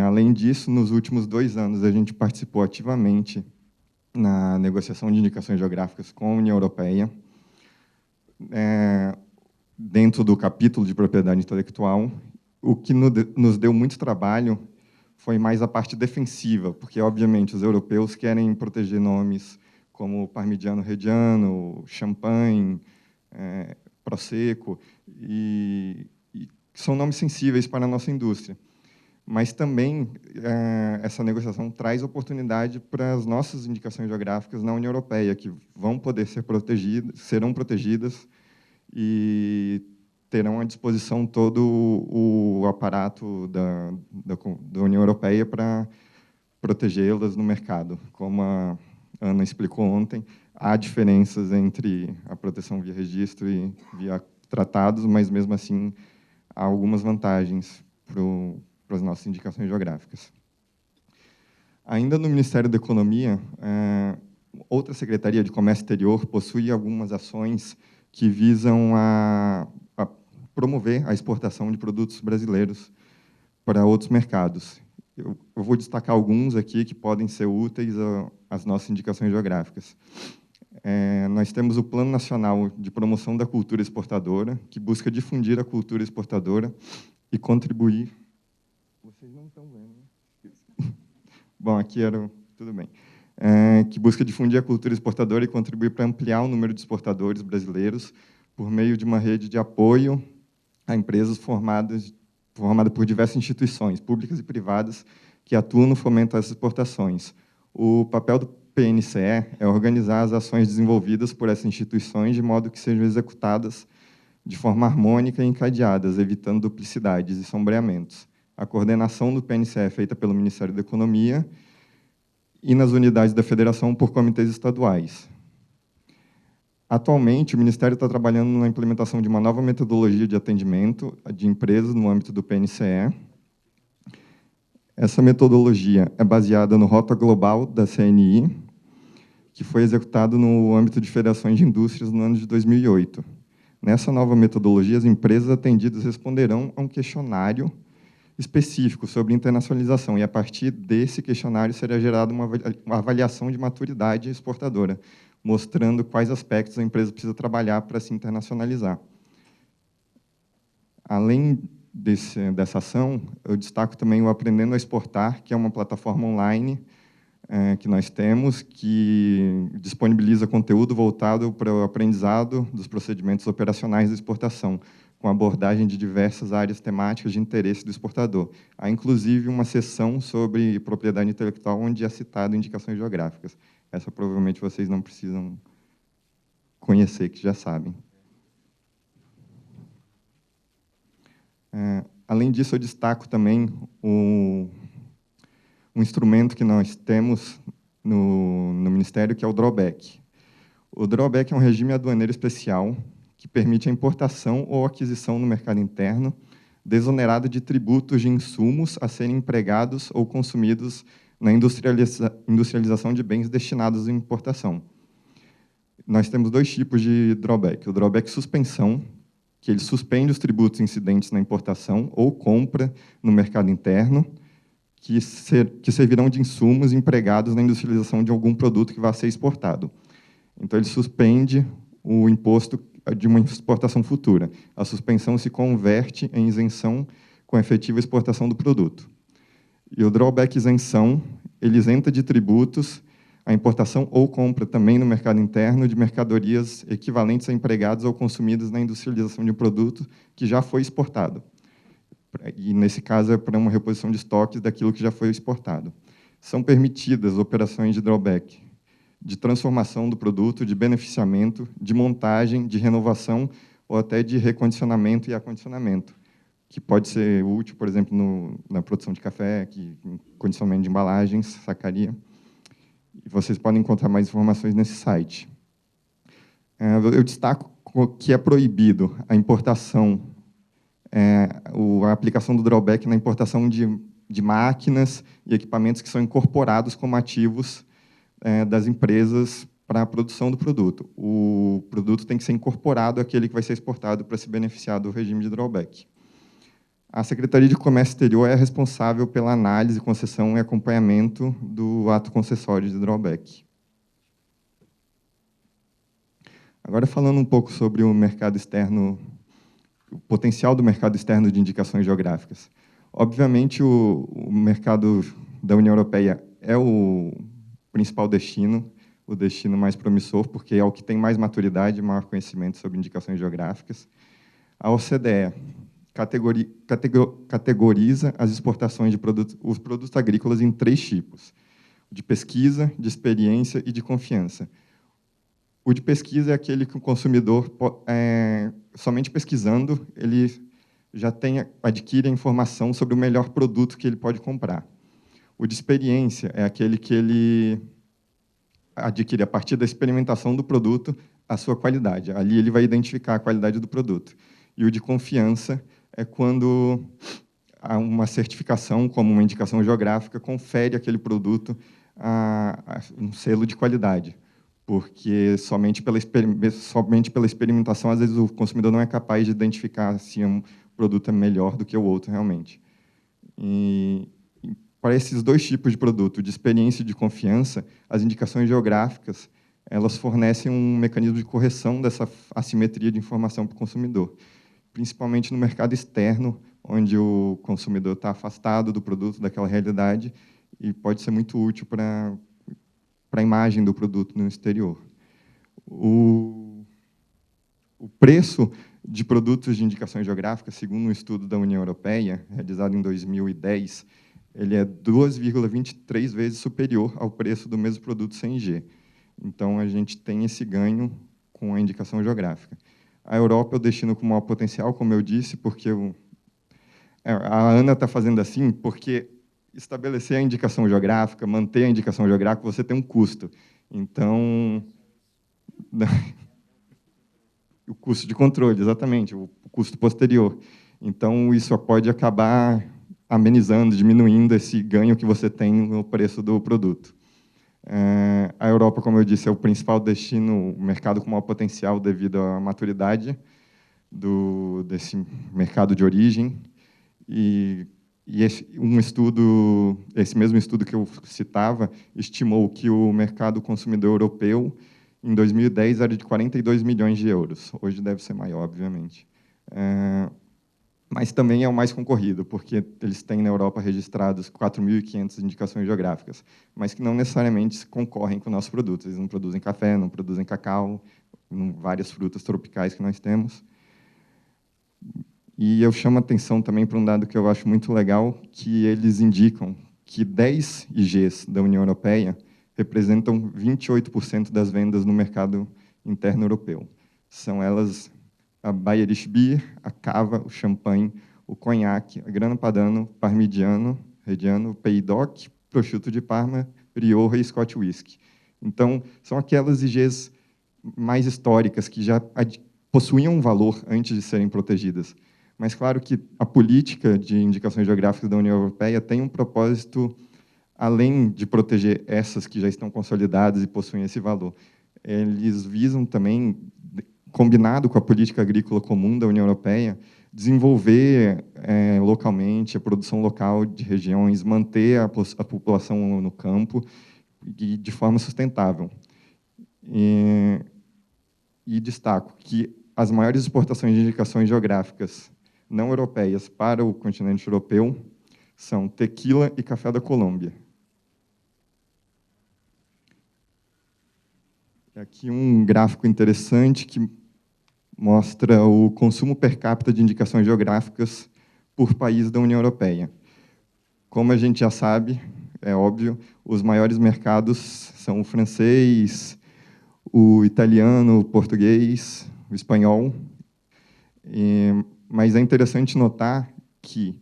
Além disso, nos últimos 2 anos, a gente participou ativamente na negociação de indicações geográficas com a União Europeia, dentro do capítulo de propriedade intelectual. O que nos deu muito trabalho foi mais a parte defensiva, porque, obviamente, os europeus querem proteger nomes como Parmigiano Reggiano, Champagne, Prosecco, e são nomes sensíveis para a nossa indústria. Mas também essa negociação traz oportunidade para as nossas indicações geográficas na União Europeia, que vão poder ser protegidas, serão protegidas e terão à disposição todo o aparato da União Europeia para protegê-las no mercado. Como a Ana explicou ontem, há diferenças entre a proteção via registro e via tratados, mas, mesmo assim, há algumas vantagens para as nossas indicações geográficas. Ainda no Ministério da Economia, outra Secretaria de Comércio Exterior possui algumas ações que visam a promover a exportação de produtos brasileiros para outros mercados. Eu vou destacar alguns aqui que podem ser úteis às nossas indicações geográficas. Nós temos o Plano Nacional de Promoção da Cultura Exportadora, que busca difundir a cultura exportadora e contribuir... Vocês não estão vendo, né? Bom, aqui era... Tudo bem. Que busca difundir a cultura exportadora e contribuir para ampliar o número de exportadores brasileiros por meio de uma rede de apoio a empresas formada por diversas instituições, públicas e privadas, que atuam no fomento dessas exportações. O papel do PNCE é organizar as ações desenvolvidas por essas instituições de modo que sejam executadas de forma harmônica e encadeadas, evitando duplicidades e sombreamentos. A coordenação do PNCE é feita pelo Ministério da Economia e nas unidades da Federação por comitês estaduais. Atualmente, o Ministério está trabalhando na implementação de uma nova metodologia de atendimento de empresas no âmbito do PNCE. Essa metodologia é baseada no Rota Global da CNI, que foi executado no âmbito de federações de indústrias no ano de 2008. Nessa nova metodologia, as empresas atendidas responderão a um questionário específico sobre internacionalização, e, a partir desse questionário, será gerada uma avaliação de maturidade exportadora, mostrando quais aspectos a empresa precisa trabalhar para se internacionalizar. Além dessa ação, eu destaco também o Aprendendo a Exportar, que é uma plataforma online que nós temos, que disponibiliza conteúdo voltado para o aprendizado dos procedimentos operacionais da exportação, com abordagem de diversas áreas temáticas de interesse do exportador. Há, inclusive, uma seção sobre propriedade intelectual, onde é citado indicações geográficas. Essa, provavelmente, vocês não precisam conhecer, que já sabem. Além disso, eu destaco também um instrumento que nós temos no Ministério, que é o drawback. O drawback é um regime aduaneiro especial que permite a importação ou aquisição no mercado interno, desonerada de tributos de insumos a serem empregados ou consumidos na industrialização de bens destinados à importação. Nós temos dois tipos de drawback. O drawback suspensão, que ele suspende os tributos incidentes na importação ou compra no mercado interno, que servirão de insumos empregados na industrialização de algum produto que vai ser exportado. Então, ele suspende o imposto de uma exportação futura. A suspensão se converte em isenção com a efetiva exportação do produto. E o drawback isenção, ele isenta de tributos a importação ou compra também no mercado interno de mercadorias equivalentes a empregados ou consumidas na industrialização de um produto que já foi exportado. E, nesse caso, é para uma reposição de estoques daquilo que já foi exportado. São permitidas operações de drawback, de transformação do produto, de beneficiamento, de montagem, de renovação ou até de recondicionamento e acondicionamento, que pode ser útil, por exemplo, na produção de café, condicionamento de embalagens, sacaria. E vocês podem encontrar mais informações nesse site. Eu destaco que é proibido a importação, a aplicação do drawback na importação de máquinas e equipamentos que são incorporados como ativos das empresas para a produção do produto. O produto tem que ser incorporado àquele que vai ser exportado para se beneficiar do regime de drawback. A Secretaria de Comércio Exterior é responsável pela análise, concessão e acompanhamento do ato concessório de drawback. Agora, falando um pouco sobre o mercado externo, o potencial do mercado externo de indicações geográficas. Obviamente, o mercado da União Europeia é o principal destino, o destino mais promissor, porque é o que tem mais maturidade e maior conhecimento sobre indicações geográficas. A OCDE categoriza as exportações de os produtos agrícolas em 3 tipos: de pesquisa, de experiência e de confiança. O de pesquisa é aquele que o consumidor, somente pesquisando, ele já adquire a informação sobre o melhor produto que ele pode comprar. O de experiência é aquele que ele adquire, a partir da experimentação do produto, a sua qualidade. Ali ele vai identificar a qualidade do produto. E o de confiança é quando há uma certificação, como uma indicação geográfica, confere àquele produto um selo de qualidade, porque somente pela experimentação, às vezes, o consumidor não é capaz de identificar se um produto é melhor do que o outro, realmente. E para esses 2 tipos de produto, de experiência e de confiança, as indicações geográficas, elas fornecem um mecanismo de correção dessa assimetria de informação para o consumidor, principalmente no mercado externo, onde o consumidor está afastado do produto, daquela realidade, e pode ser muito útil para a imagem do produto no exterior. O preço de produtos de indicações geográficas, segundo um estudo da União Europeia, realizado em 2010, ele é 2,23 vezes superior ao preço do mesmo produto CNG. Então, a gente tem esse ganho com a indicação geográfica. A Europa é o destino com maior potencial, como eu disse, porque a Ana está fazendo assim, porque estabelecer a indicação geográfica, manter a indicação geográfica, você tem um custo. Então, o custo de controle, exatamente, o custo posterior. Então, isso pode acabar amenizando, diminuindo esse ganho que você tem no preço do produto. A Europa, como eu disse, é o principal destino, o mercado com maior potencial devido à maturidade desse mercado de origem. E esse mesmo estudo que eu citava, estimou que o mercado consumidor europeu, em 2010, era de 42 milhões de euros. Hoje deve ser maior, obviamente. Mas também é o mais concorrido, porque eles têm na Europa registrados 4.500 indicações geográficas, mas que não necessariamente concorrem com nossos produtos. Eles não produzem café, não produzem cacau, várias frutas tropicais que nós temos. E eu chamo a atenção também para um dado que eu acho muito legal, que eles indicam que 10 IGs da União Europeia representam 28% das vendas no mercado interno europeu. São elas a Bayerische Bier, a Cava, o Champagne, o Cognac, a Grana Padano, Parmigiano, Reggiano, Pays d'Oc, Prosciutto de Parma, Rioja e Scotch Whisky. Então, são aquelas IGs mais históricas que já possuíam um valor antes de serem protegidas. Mas, claro que a política de indicações geográficas da União Europeia tem um propósito, além de proteger essas que já estão consolidadas e possuem esse valor. Eles visam também, combinado com a política agrícola comum da União Europeia, desenvolver localmente a produção local de regiões, manter a população no campo e de forma sustentável. E destaco que as maiores exportações de indicações geográficas não europeias para o continente europeu são tequila e café da Colômbia. Aqui um gráfico interessante que mostra o consumo per capita de indicações geográficas por país da União Europeia. Como a gente já sabe, é óbvio, os maiores mercados são o francês, o italiano, o português, o espanhol. Mas é interessante notar que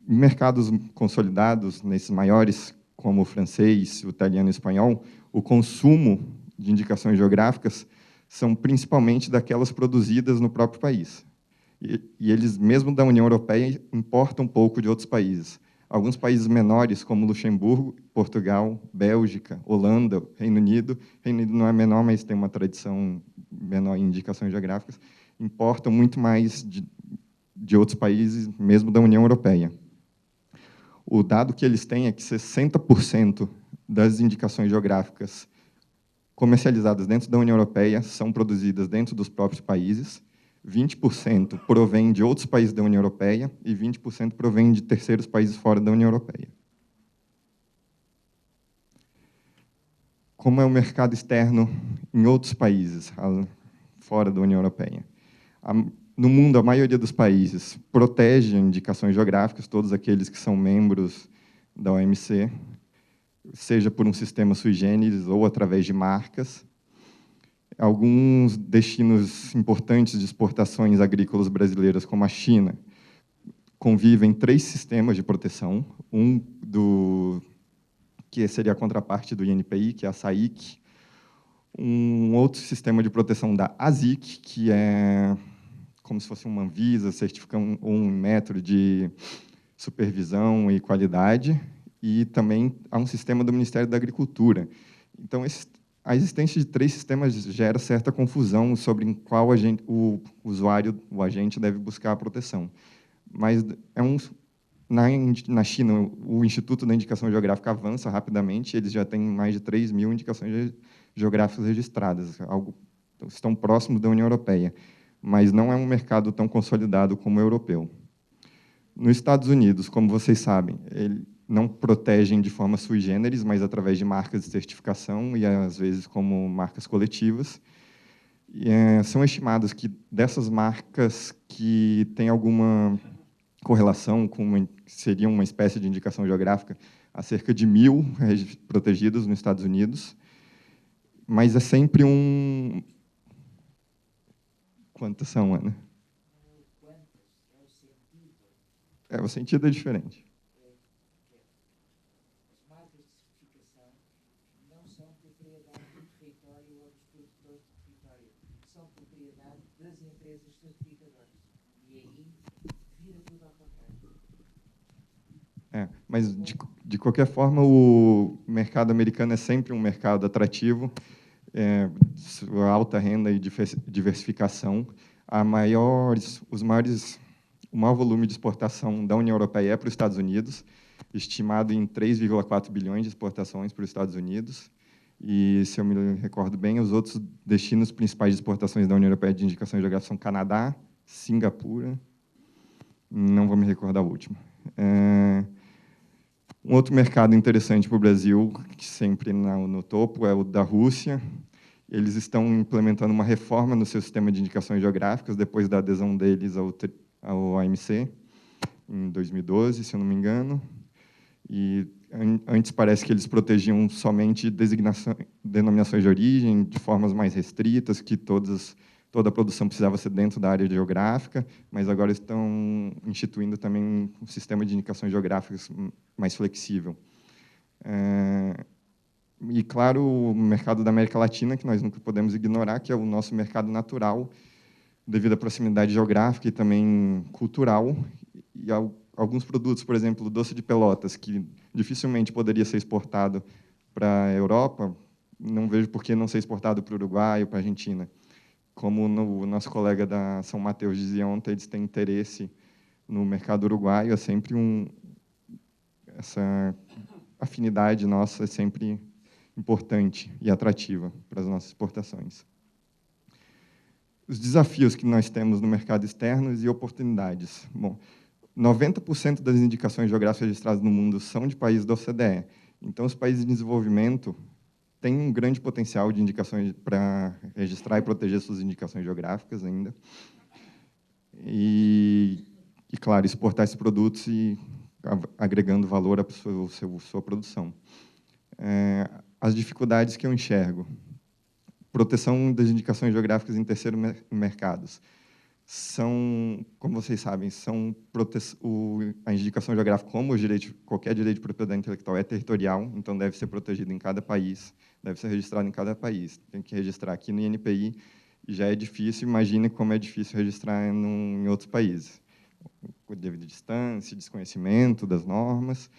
em mercados consolidados, nesses maiores, como o francês, o italiano e o espanhol, o consumo de indicações geográficas são principalmente daquelas produzidas no próprio país. E eles, mesmo da União Europeia, importam um pouco de outros países. Alguns países menores, como Luxemburgo, Portugal, Bélgica, Holanda, Reino Unido não é menor, mas tem uma tradição menor em indicações geográficas, importam muito mais de outros países, mesmo da União Europeia. O dado que eles têm é que 60% das indicações geográficas comercializadas dentro da União Europeia são produzidas dentro dos próprios países, 20% provém de outros países da União Europeia e 20% provém de terceiros países fora da União Europeia. Como é o mercado externo em outros países fora da União Europeia? No mundo, a maioria dos países protege indicações geográficas, todos aqueles que são membros da OMC, seja por um sistema sui generis ou através de marcas. Alguns destinos importantes de exportações agrícolas brasileiras, como a China, convivem 3 sistemas de proteção, que seria a contraparte do INPI, que é a SAIC, um outro sistema de proteção da ASIC, que é como se fosse uma Anvisa, certificando um método de supervisão e qualidade, e também há um sistema do Ministério da Agricultura. Então, a existência de 3 sistemas gera certa confusão sobre em qual o usuário, o agente, deve buscar a proteção. Mas na China, o Instituto da Indicação Geográfica avança rapidamente, eles já têm mais de 3.000 indicações geográficas registradas, estão próximos da União Europeia, mas não é um mercado tão consolidado como o europeu. Nos Estados Unidos, como vocês sabem, ele não protegem de forma sui generis, mas através de marcas de certificação e, às vezes, como marcas coletivas. São estimados que, dessas marcas que têm alguma correlação com seria uma espécie de indicação geográfica, há cerca de 1.000 protegidas nos Estados Unidos, mas é sempre Quantas são, Ana? O sentido é diferente. As marcas de certificação não são propriedade do território ou dos produtores do território, são propriedade das empresas certificadoras. E aí vira tudo ao contrário. Mas De qualquer forma, o mercado americano é sempre um mercado atrativo, sua alta renda e diversificação. O maior volume de exportação da União Europeia é para os Estados Unidos, estimado em 3,4 bilhões de exportações para os Estados Unidos. E, se eu me recordo bem, os outros destinos principais de exportações da União Europeia de indicação geográfica são Canadá, Singapura, não vou me recordar o último. Um outro mercado interessante para o Brasil, que sempre no topo, é o da Rússia. Eles estão implementando uma reforma no seu sistema de indicações geográficas, depois da adesão deles ao OMC, em 2012, se eu não me engano. E antes parece que eles protegiam somente denominações de origem, de formas mais restritas, que toda a produção precisava ser dentro da área geográfica, mas agora estão instituindo também um sistema de indicações geográficas mais flexível. E, claro, o mercado da América Latina, que nós nunca podemos ignorar, que é o nosso mercado natural, devido à proximidade geográfica e também cultural, e alguns produtos, por exemplo, o doce de Pelotas, que dificilmente poderia ser exportado para a Europa, não vejo por que não ser exportado para o Uruguai ou para a Argentina. Como o nosso colega da São Mateus dizia ontem, eles têm interesse no mercado uruguaio, é sempre essa afinidade nossa é sempre importante e atrativa para as nossas exportações. Os desafios que nós temos no mercado externo e oportunidades. Bom, 90% das indicações geográficas registradas no mundo são de países da OCDE. Então, os países em desenvolvimento têm um grande potencial de indicações para registrar e proteger suas indicações geográficas ainda. E, claro, exportar esses produtos e agregando valor à sua produção. As dificuldades que eu enxergo. Proteção das indicações geográficas em terceiros mercados. Como vocês sabem, a indicação geográfica, como qualquer direito de propriedade intelectual, é territorial, então deve ser protegido em cada país, deve ser registrado em cada país. Tem que registrar aqui no INPI, e já é difícil, imagine como é difícil registrar em outros países. Com devida distância, desconhecimento das normas,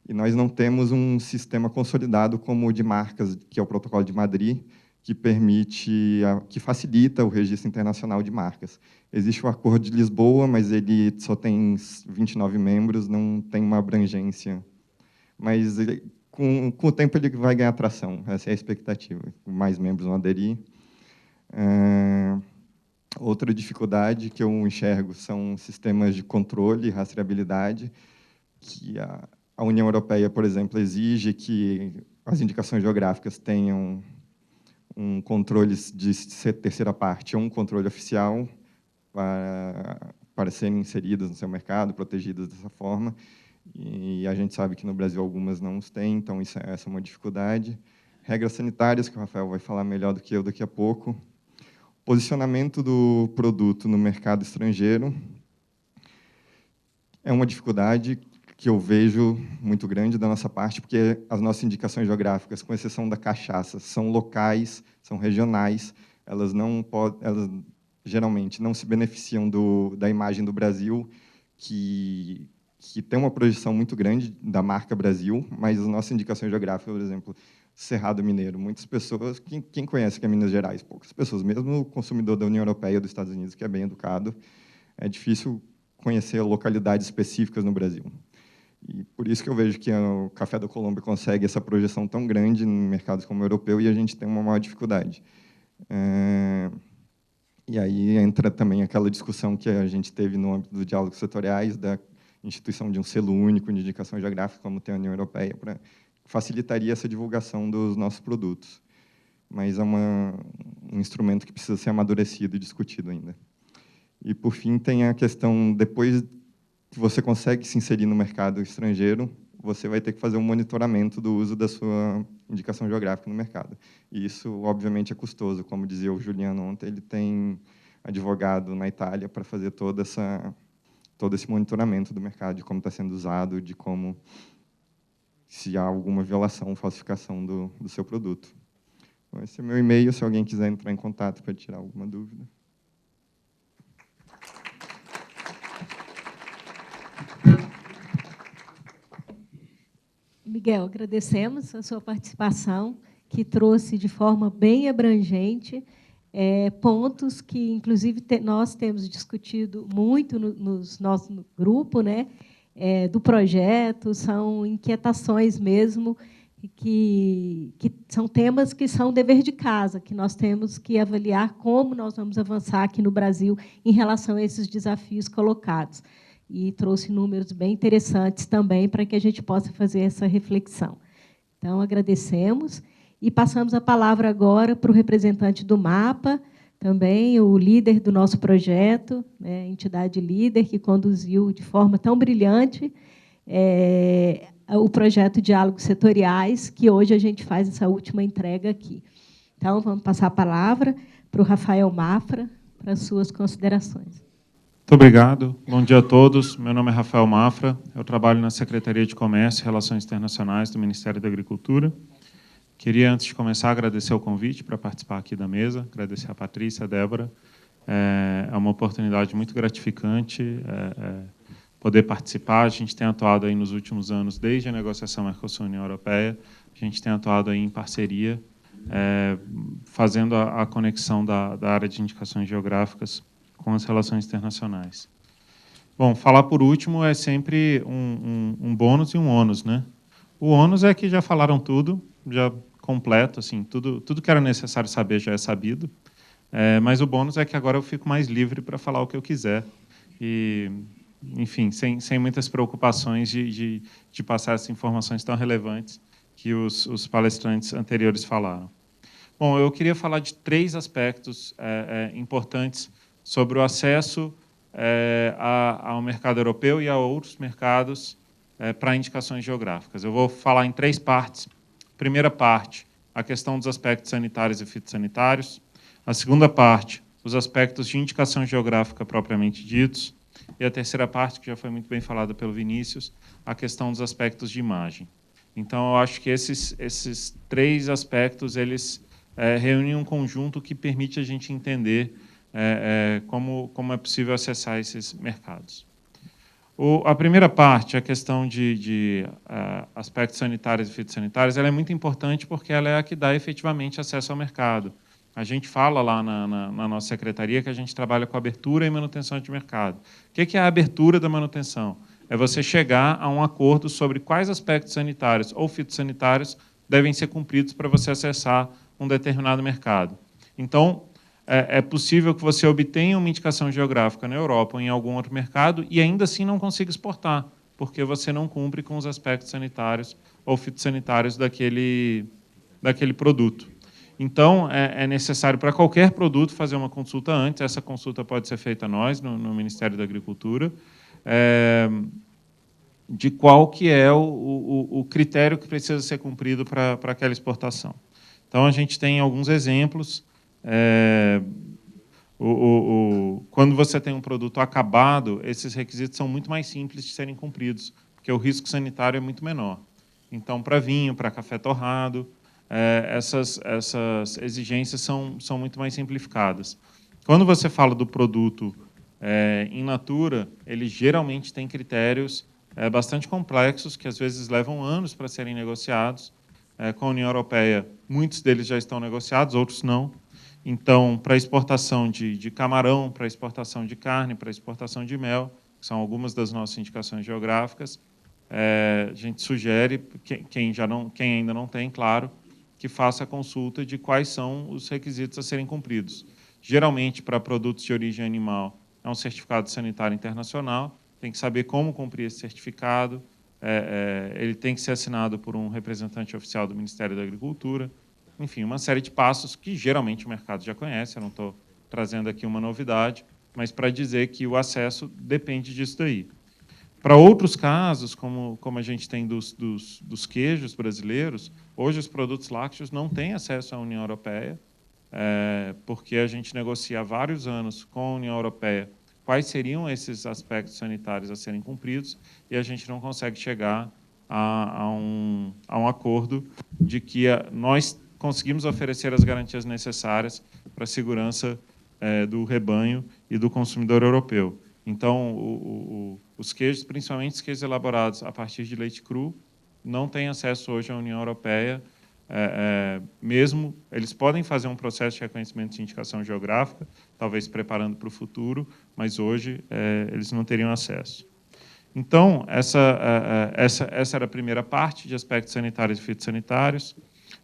e nós não temos um sistema consolidado como o de marcas, que é o Protocolo de Madrid, que facilita o registro internacional de marcas. Existe o Acordo de Lisboa, mas ele só tem 29 membros, não tem uma abrangência. Mas, com o tempo, ele vai ganhar atração, essa é a expectativa. Mais membros vão aderir. Outra dificuldade que eu enxergo são sistemas de controle e rastreabilidade, que a União Europeia, por exemplo, exige que as indicações geográficas tenham um controle de terceira parte, um controle oficial para serem inseridas no seu mercado, protegidas dessa forma. E a gente sabe que no Brasil algumas não os têm, então essa é uma dificuldade. Regras sanitárias, que o Rafael vai falar melhor do que eu daqui a pouco. Posicionamento do produto no mercado estrangeiro é uma dificuldade que eu vejo muito grande da nossa parte, porque as nossas indicações geográficas, com exceção da cachaça, são locais, são regionais, elas geralmente não se beneficiam da imagem do Brasil, que tem uma projeção muito grande da marca Brasil, mas as nossas indicações geográficas, por exemplo, Cerrado Mineiro, muitas pessoas, quem conhece que é Minas Gerais? Poucas pessoas, mesmo o consumidor da União Europeia, dos Estados Unidos, que é bem educado, é difícil conhecer localidades específicas no Brasil. E por isso que eu vejo que o Café da Colômbia consegue essa projeção tão grande em mercados como o europeu e a gente tem uma maior dificuldade. E aí entra também aquela discussão que a gente teve no âmbito dos diálogos setoriais, da instituição de um selo único de indicação geográfica, como tem a União Europeia, facilitaria essa divulgação dos nossos produtos. Mas é um instrumento que precisa ser amadurecido e discutido ainda. E, por fim, tem a questão, depois que você consegue se inserir no mercado estrangeiro, você vai ter que fazer um monitoramento do uso da sua indicação geográfica no mercado. E isso, obviamente, é custoso. Como dizia o Juliano ontem, ele tem advogado na Itália para fazer todo esse monitoramento do mercado, de como está sendo usado, de se há alguma violação ou falsificação do seu produto. Então, esse é meu e-mail, se alguém quiser entrar em contato para tirar alguma dúvida. Miguel, agradecemos a sua participação, que trouxe de forma bem abrangente pontos que, inclusive, nós temos discutido muito no nosso grupo, né, do projeto, são inquietações mesmo, que são temas que são dever de casa, que nós temos que avaliar como nós vamos avançar aqui no Brasil em relação a esses desafios colocados. E trouxe números bem interessantes também para que a gente possa fazer essa reflexão. Então, agradecemos. E passamos a palavra agora para o representante do MAPA, também o líder do nosso projeto, né, entidade líder, que conduziu de forma tão brilhante o projeto Diálogos Setoriais, que hoje a gente faz essa última entrega aqui. Então, vamos passar a palavra para o Rafael Mafra, para as suas considerações. Muito obrigado. Bom dia a todos. Meu nome é Rafael Mafra. Eu trabalho na Secretaria de Comércio e Relações Internacionais do Ministério da Agricultura. Queria, antes de começar, agradecer o convite para participar aqui da mesa, agradecer a Patrícia, a Débora. É uma oportunidade muito gratificante poder participar. A gente tem atuado aí nos últimos anos, desde a negociação Mercosul-União Europeia, a gente tem atuado aí em parceria, fazendo a conexão da área de indicações geográficas com as relações internacionais. Bom, falar por último é sempre um bônus e um ônus, né? O ônus é que já falaram tudo, já completo, assim, tudo que era necessário saber já é sabido, mas o bônus é que agora eu fico mais livre para falar o que eu quiser e, enfim, sem muitas preocupações de passar essas informações tão relevantes que os palestrantes anteriores falaram. Bom, eu queria falar de 3 aspectos importantes sobre o acesso ao mercado europeu e a outros mercados para indicações geográficas. Eu vou falar em 3 partes. Primeira parte, a questão dos aspectos sanitários e fitossanitários. A segunda parte, os aspectos de indicação geográfica propriamente ditos. E a terceira parte, que já foi muito bem falada pelo Vinícius, a questão dos aspectos de imagem. Então, eu acho que esses 3 aspectos eles reúnem um conjunto que permite a gente entender como é possível acessar esses mercados. A primeira parte, a questão de aspectos sanitários e fitossanitários, ela é muito importante porque ela é a que dá efetivamente acesso ao mercado. A gente fala lá na nossa secretaria que a gente trabalha com abertura e manutenção de mercado. O que é a abertura da manutenção? É você chegar a um acordo sobre quais aspectos sanitários ou fitossanitários devem ser cumpridos para você acessar um determinado mercado. Então, é possível que você obtenha uma indicação geográfica na Europa ou em algum outro mercado e ainda assim não consiga exportar, porque você não cumpre com os aspectos sanitários ou fitossanitários daquele produto. Então, é necessário para qualquer produto fazer uma consulta antes. Essa consulta pode ser feita nós, no Ministério da Agricultura, de qual que é o critério que precisa ser cumprido para aquela exportação. Então, a gente tem alguns exemplos. Quando você tem um produto acabado, esses requisitos são muito mais simples de serem cumpridos, porque o risco sanitário é muito menor. Então, para vinho, para café torrado, essas exigências são muito mais simplificadas. Quando você fala do produto in natura, ele geralmente tem critérios bastante complexos, que às vezes levam anos para serem negociados. Com a União Europeia, muitos deles já estão negociados, outros não. Então, para exportação de camarão, para exportação de carne, para exportação de mel, que são algumas das nossas indicações geográficas, a gente sugere, quem ainda não tem, claro, que faça a consulta de quais são os requisitos a serem cumpridos. Geralmente, para produtos de origem animal, é um certificado sanitário internacional, tem que saber como cumprir esse certificado, ele tem que ser assinado por um representante oficial do Ministério da Agricultura, enfim, uma série de passos que geralmente o mercado já conhece, eu não estou trazendo aqui uma novidade, mas para dizer que o acesso depende disso daí. Para outros casos, como a gente tem dos queijos brasileiros, hoje os produtos lácteos não têm acesso à União Europeia, porque a gente negocia há vários anos com a União Europeia quais seriam esses aspectos sanitários a serem cumpridos e a gente não consegue chegar a um acordo de que nós conseguimos oferecer as garantias necessárias para a segurança do rebanho e do consumidor europeu. Então, os queijos, principalmente os queijos elaborados a partir de leite cru, não têm acesso hoje à União Europeia, mesmo eles podem fazer um processo de reconhecimento de indicação geográfica, talvez preparando para o futuro, mas hoje eles não teriam acesso. Então, essa era a primeira parte de aspectos sanitários e fitossanitários.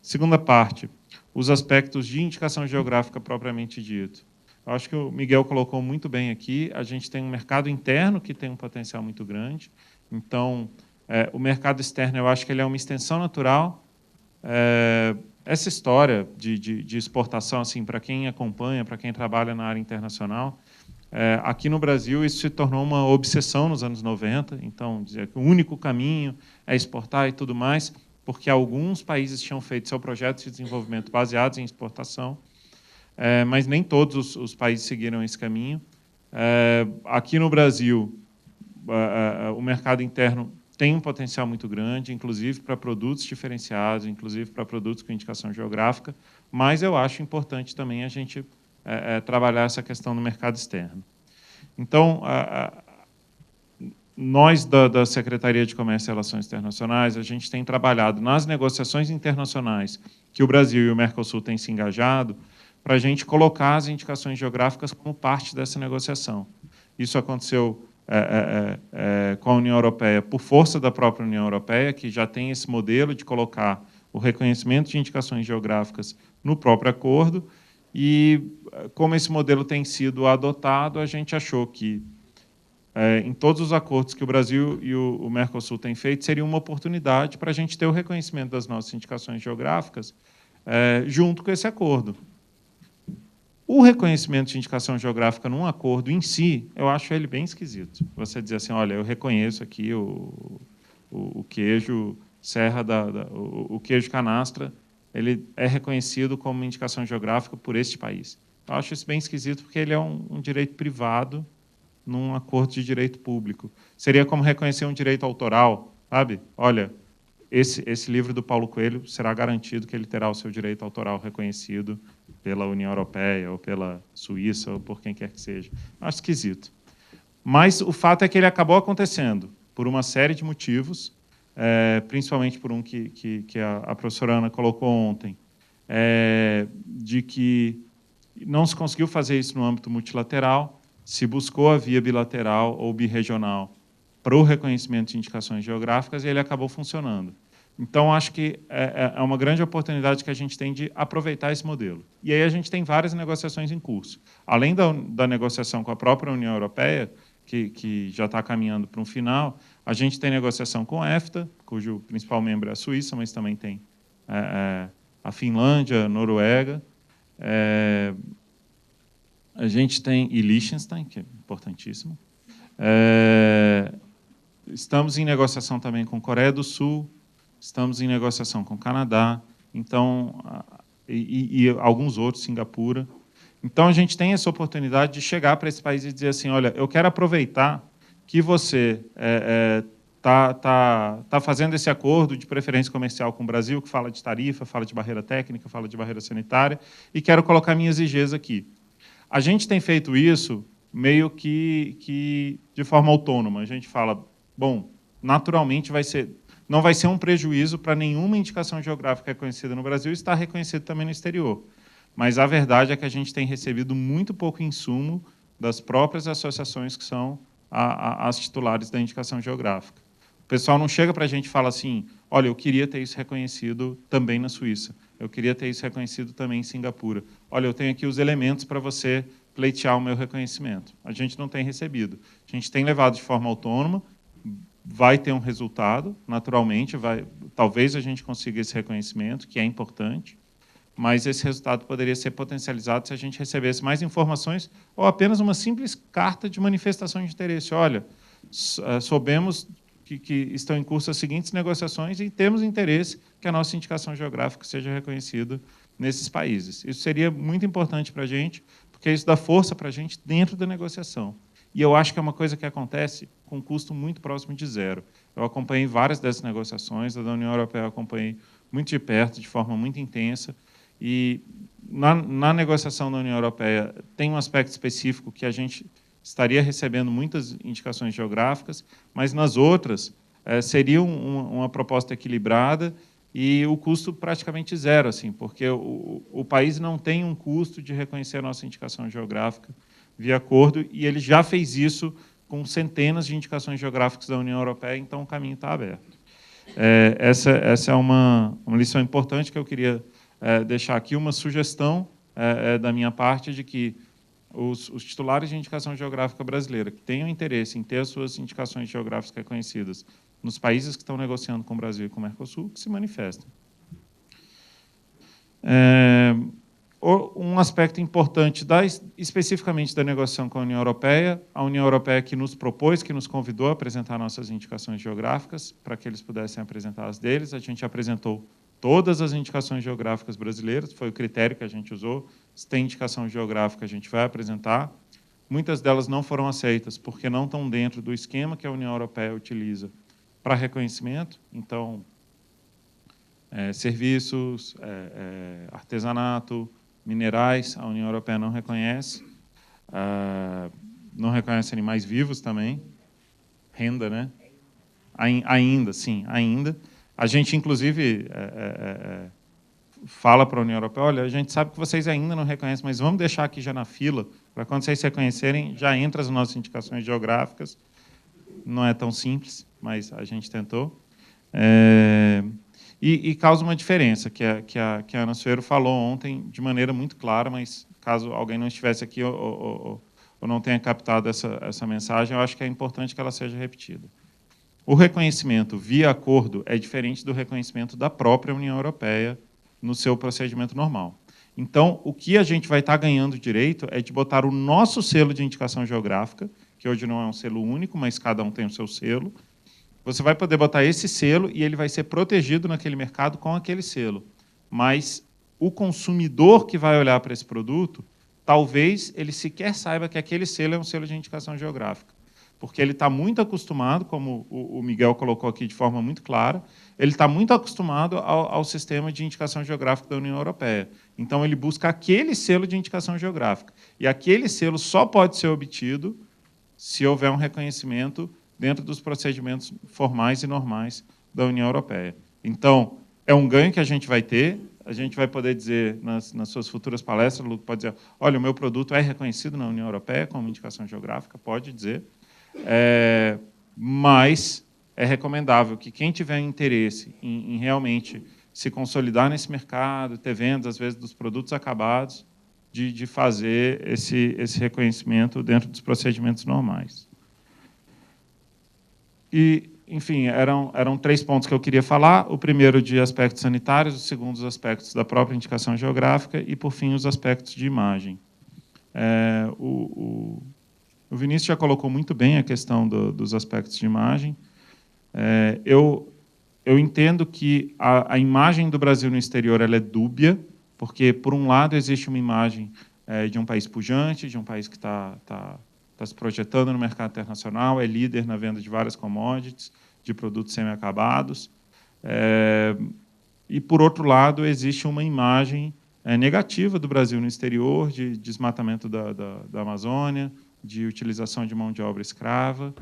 Segunda parte, os aspectos de indicação geográfica propriamente dito. Eu acho que o Miguel colocou muito bem aqui, a gente tem um mercado interno que tem um potencial muito grande, então, o mercado externo, eu acho que ele é uma extensão natural. Essa história de exportação, assim, para quem acompanha, para quem trabalha na área internacional, aqui no Brasil isso se tornou uma obsessão nos anos 90, então, dizer que o único caminho é exportar e tudo mais, porque alguns países tinham feito seu projeto de desenvolvimento baseados em exportação, mas nem todos os países seguiram esse caminho. Aqui no Brasil, o mercado interno tem um potencial muito grande, inclusive para produtos diferenciados, inclusive para produtos com indicação geográfica, mas eu acho importante também a gente trabalhar essa questão no mercado externo. Então, nós da Secretaria de Comércio e Relações Internacionais, a gente tem trabalhado nas negociações internacionais que o Brasil e o Mercosul têm se engajado para a gente colocar as indicações geográficas como parte dessa negociação. Isso aconteceu com a União Europeia, por força da própria União Europeia, que já tem esse modelo de colocar o reconhecimento de indicações geográficas no próprio acordo, e como esse modelo tem sido adotado, a gente achou que, em todos os acordos que o Brasil e o Mercosul têm feito, seria uma oportunidade para a gente ter o reconhecimento das nossas indicações geográficas junto com esse acordo. O reconhecimento de indicação geográfica num acordo em si, eu acho ele bem esquisito. Você dizer assim, olha, eu reconheço aqui o queijo Serra, o queijo canastra, ele é reconhecido como uma indicação geográfica por este país. Eu acho isso bem esquisito, porque ele é um direito privado num acordo de direito público. Seria como reconhecer um direito autoral, sabe? Olha, esse livro do Paulo Coelho será garantido que ele terá o seu direito autoral reconhecido pela União Europeia, ou pela Suíça, ou por quem quer que seja. Acho esquisito. Mas o fato é que ele acabou acontecendo por uma série de motivos, principalmente por um que a professora Ana colocou ontem, de que não se conseguiu fazer isso no âmbito multilateral, se buscou a via bilateral ou birregional para o reconhecimento de indicações geográficas, e ele acabou funcionando. Então, acho que é uma grande oportunidade que a gente tem de aproveitar esse modelo. E aí a gente tem várias negociações em curso. Além da negociação com a própria União Europeia, que já está caminhando para um final, a gente tem negociação com a EFTA, cujo principal membro é a Suíça, mas também tem a Finlândia, a Noruega, a gente tem e Liechtenstein, que é importantíssimo. Estamos em negociação também com Coreia do Sul, estamos em negociação com o Canadá, então, e alguns outros, Singapura. Então, a gente tem essa oportunidade de chegar para esse país e dizer assim, olha, eu quero aproveitar que você está fazendo esse acordo de preferência comercial com o Brasil, que fala de tarifa, fala de barreira técnica, fala de barreira sanitária, e quero colocar minhas IGs aqui. A gente tem feito isso meio que de forma autônoma. A gente fala, bom, naturalmente não vai ser um prejuízo para nenhuma indicação geográfica reconhecida no Brasil estar reconhecida também no exterior. Mas a verdade é que a gente tem recebido muito pouco insumo das próprias associações que são as titulares da indicação geográfica. O pessoal não chega para a gente e fala assim, olha, eu queria ter isso reconhecido também na Suíça, eu queria ter isso reconhecido também em Singapura. Olha, eu tenho aqui os elementos para você pleitear o meu reconhecimento. A gente não tem recebido. A gente tem levado de forma autônoma, vai ter um resultado, naturalmente, talvez a gente consiga esse reconhecimento, que é importante, mas esse resultado poderia ser potencializado se a gente recebesse mais informações ou apenas uma simples carta de manifestação de interesse. Olha, soubemos que estão em curso as seguintes negociações e temos interesse que a nossa indicação geográfica seja reconhecida nesses países. Isso seria muito importante para a gente, porque isso dá força para a gente dentro da negociação. E eu acho que é uma coisa que acontece com um custo muito próximo de zero. Eu acompanhei várias dessas negociações, a da União Europeia eu acompanhei muito de perto, de forma muito intensa, e na negociação da União Europeia tem um aspecto específico que a gente estaria recebendo muitas indicações geográficas, mas nas outras seria uma proposta equilibrada e o custo praticamente zero, assim, porque o país não tem um custo de reconhecer a nossa indicação geográfica via acordo, e ele já fez isso com centenas de indicações geográficas da União Europeia, então o caminho está aberto. Essa é uma lição importante que eu queria deixar aqui, uma sugestão da minha parte de que os titulares de indicação geográfica brasileira que tenham interesse em ter as suas indicações geográficas reconhecidas nos países que estão negociando com o Brasil e com o Mercosul, que se manifestem. Um aspecto importante, especificamente da negociação com a União Europeia que nos propôs, que nos convidou a apresentar nossas indicações geográficas, para que eles pudessem apresentar as deles. A gente apresentou todas as indicações geográficas brasileiras, foi o critério que a gente usou. Se tem indicação geográfica, a gente vai apresentar. Muitas delas não foram aceitas, porque não estão dentro do esquema que a União Europeia utiliza para reconhecimento. Então, serviços, artesanato, minerais, a União Europeia não reconhece. Não reconhece animais vivos também. Renda, né? Ainda, sim, ainda. A gente, inclusive, fala para a União Europeia, olha, a gente sabe que vocês ainda não reconhecem, mas vamos deixar aqui já na fila, para quando vocês reconhecerem, já entra as nossas indicações geográficas. Não é tão simples, mas a gente tentou. E causa uma diferença, que a Ana Sueiro falou ontem de maneira muito clara, mas caso alguém não estivesse aqui ou não tenha captado essa mensagem, eu acho que é importante que ela seja repetida. O reconhecimento via acordo é diferente do reconhecimento da própria União Europeia no seu procedimento normal. Então, o que a gente vai estar ganhando direito é de botar o nosso selo de indicação geográfica, que hoje não é um selo único, mas cada um tem o seu selo. Você vai poder botar esse selo e ele vai ser protegido naquele mercado com aquele selo. Mas o consumidor que vai olhar para esse produto, talvez ele sequer saiba que aquele selo é um selo de indicação geográfica. Porque ele está muito acostumado, como o Miguel colocou aqui de forma muito clara, ele está muito acostumado ao sistema de indicação geográfica da União Europeia. Então, ele busca aquele selo de indicação geográfica. E aquele selo só pode ser obtido se houver um reconhecimento dentro dos procedimentos formais e normais da União Europeia. Então, é um ganho que a gente vai ter, a gente vai poder dizer, nas suas futuras palestras, o Luco pode dizer, olha, o meu produto é reconhecido na União Europeia como indicação geográfica, pode dizer, mas é recomendável que quem tiver interesse em realmente se consolidar nesse mercado, ter vendas, às vezes, dos produtos acabados, de fazer esse reconhecimento dentro dos procedimentos normais. E, enfim, eram 3 pontos que eu queria falar. O primeiro de aspectos sanitários, o segundo os aspectos da própria indicação geográfica e, por fim, os aspectos de imagem. O Vinícius já colocou muito bem a questão dos aspectos de imagem. Eu entendo que a imagem do Brasil no exterior ela é dúbia, porque, por um lado, existe uma imagem de um país pujante, de um país que está se projetando no mercado internacional, é líder na venda de várias commodities, de produtos semi-acabados. E, por outro lado, existe uma imagem negativa do Brasil no exterior, de desmatamento da Amazônia, de utilização de mão de obra escrava,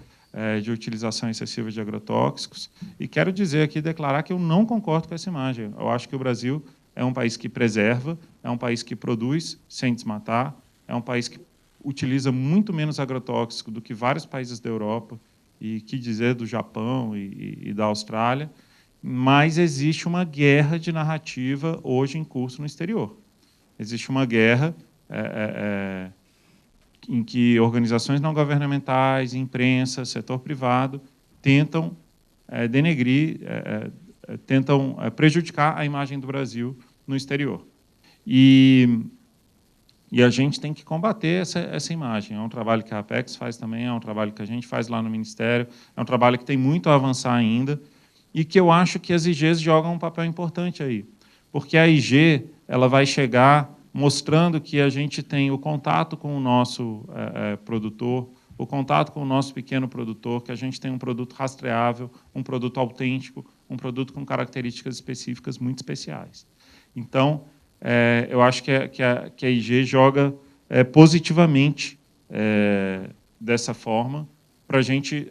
de utilização excessiva de agrotóxicos. E quero dizer aqui, declarar que eu não concordo com essa imagem. Eu acho que o Brasil é um país que preserva, é um país que produz sem desmatar, é um país que utiliza muito menos agrotóxico do que vários países da Europa, e que dizer do Japão e da Austrália, mas existe uma guerra de narrativa hoje em curso no exterior. Existe uma guerra em que organizações não governamentais, imprensa, setor privado tentam denegrir, tentam prejudicar a imagem do Brasil no exterior. E a gente tem que combater essa imagem. É um trabalho que a Apex faz também, é um trabalho que a gente faz lá no Ministério, é um trabalho que tem muito a avançar ainda e que eu acho que as IGs jogam um papel importante aí. Porque a IG ela vai chegar mostrando que a gente tem o contato com o nosso produtor, o contato com o nosso pequeno produtor, que a gente tem um produto rastreável, um produto autêntico, um produto com características específicas muito especiais. Então, eu acho que a IG joga positivamente dessa forma, para a gente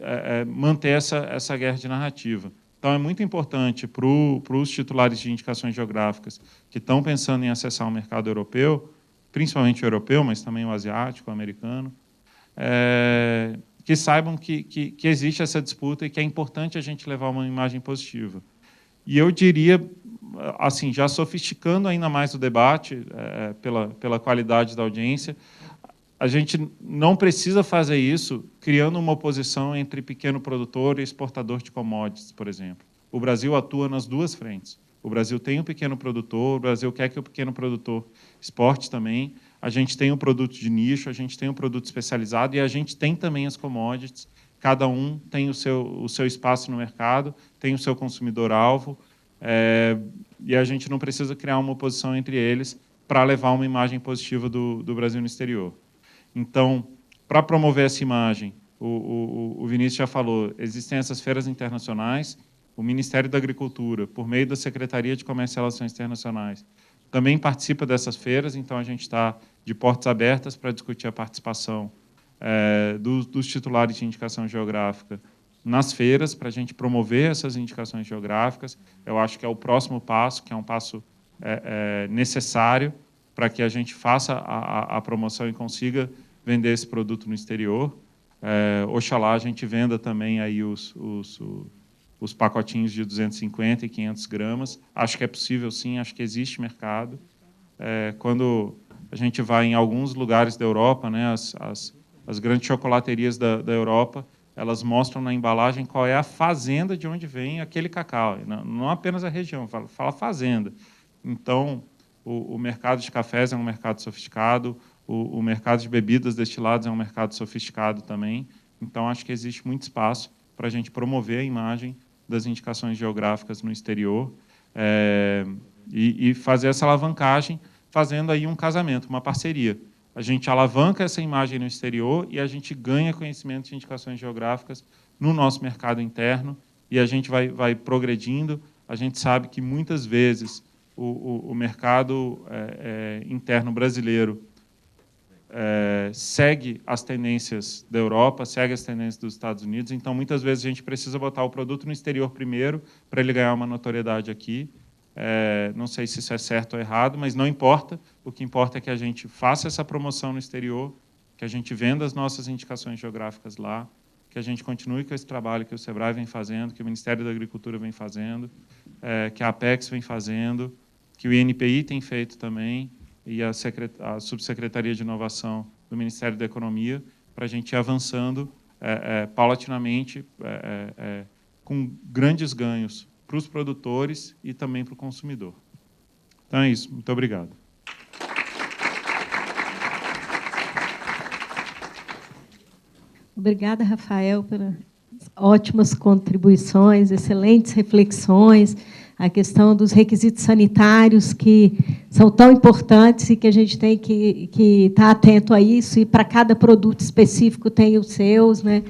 manter essa guerra de narrativa. Então, é muito importante para os titulares de indicações geográficas que estão pensando em acessar o mercado europeu, principalmente o europeu, mas também o asiático, o americano, que saibam que existe essa disputa e que é importante a gente levar uma imagem positiva. E eu diria, assim, já sofisticando ainda mais o debate, pela qualidade da audiência, a gente não precisa fazer isso criando uma oposição entre pequeno produtor e exportador de commodities, por exemplo. O Brasil atua nas duas frentes. O Brasil tem um pequeno produtor, o Brasil quer que o pequeno produtor exporte também, a gente tem um produto de nicho, a gente tem um produto especializado e a gente tem também as commodities. Cada um tem o seu espaço no mercado, tem o seu consumidor-alvo, e a gente não precisa criar uma oposição entre eles para levar uma imagem positiva do Brasil no exterior. Então, para promover essa imagem, o Vinícius já falou, existem essas feiras internacionais, o Ministério da Agricultura, por meio da Secretaria de Comércio e Relações Internacionais, também participa dessas feiras, então a gente está de portas abertas para discutir a participação dos titulares de indicação geográfica nas feiras, para a gente promover essas indicações geográficas. Eu acho que é o próximo passo, que é um passo necessário para que a gente faça a promoção e consiga vender esse produto no exterior. Oxalá a gente venda também aí os pacotinhos de 250 e 500 gramas. Acho que é possível, sim, acho que existe mercado. Quando a gente vai em alguns lugares da Europa, né, as grandes chocolaterias da Europa, elas mostram na embalagem qual é a fazenda de onde vem aquele cacau, não apenas a região, fala fazenda. Então, o mercado de cafés é um mercado sofisticado, o mercado de bebidas destiladas é um mercado sofisticado também. Então, acho que existe muito espaço para a gente promover a imagem das indicações geográficas no exterior e fazer essa alavancagem, fazendo aí um casamento, uma parceria. A gente alavanca essa imagem no exterior e a gente ganha conhecimento de indicações geográficas no nosso mercado interno e a gente vai progredindo. A gente sabe que, muitas vezes, o mercado interno brasileiro segue as tendências da Europa, segue as tendências dos Estados Unidos, então, muitas vezes, a gente precisa botar o produto no exterior primeiro para ele ganhar uma notoriedade aqui. Não sei se isso é certo ou errado, mas não importa. O que importa é que a gente faça essa promoção no exterior, que a gente venda as nossas indicações geográficas lá, que a gente continue com esse trabalho que o SEBRAE vem fazendo, que o Ministério da Agricultura vem fazendo, que a Apex vem fazendo, que o INPI tem feito também, e a Subsecretaria de Inovação do Ministério da Economia, para a gente ir avançando paulatinamente, com grandes ganhos para os produtores e também para o consumidor. Então, é isso. Muito obrigado. Obrigada, Rafael, pelas ótimas contribuições, excelentes reflexões, a questão dos requisitos sanitários, que são tão importantes e que a gente tem que estar atento a isso, e para cada produto específico tem os seus, né?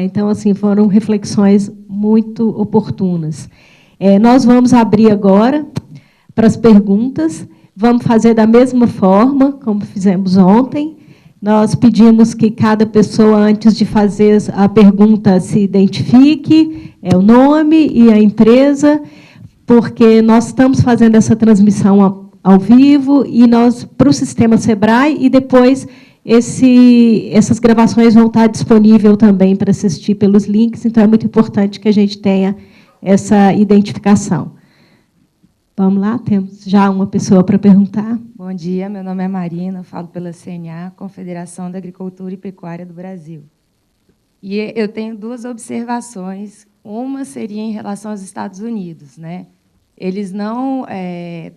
Então, assim, foram reflexões muito oportunas. Nós vamos abrir agora para as perguntas, vamos fazer da mesma forma como fizemos ontem. Nós pedimos que cada pessoa, antes de fazer a pergunta, se identifique, o nome e a empresa, porque nós estamos fazendo essa transmissão ao vivo e nós para o sistema SEBRAE, e depois essas gravações vão estar disponíveis também para assistir pelos links, então é muito importante que a gente tenha essa identificação. Vamos lá, temos já uma pessoa para perguntar. Bom dia, meu nome é Marina, falo pela CNA, Confederação da Agricultura e Pecuária do Brasil. E eu tenho duas observações. Uma seria em relação aos Estados Unidos, né? Eles não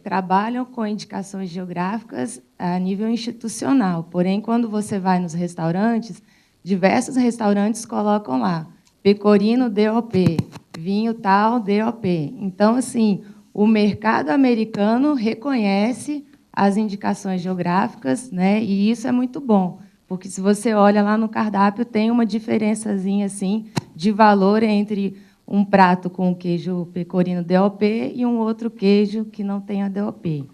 trabalham com indicações geográficas a nível institucional, porém, quando você vai nos restaurantes, diversos restaurantes colocam lá, Pecorino DOP, vinho tal DOP. Então, assim, o mercado americano reconhece as indicações geográficas, né? E isso é muito bom, porque se você olha lá no cardápio, tem uma diferençazinha assim, de valor entre um prato com queijo pecorino DOP e um outro queijo que não tem a DOP.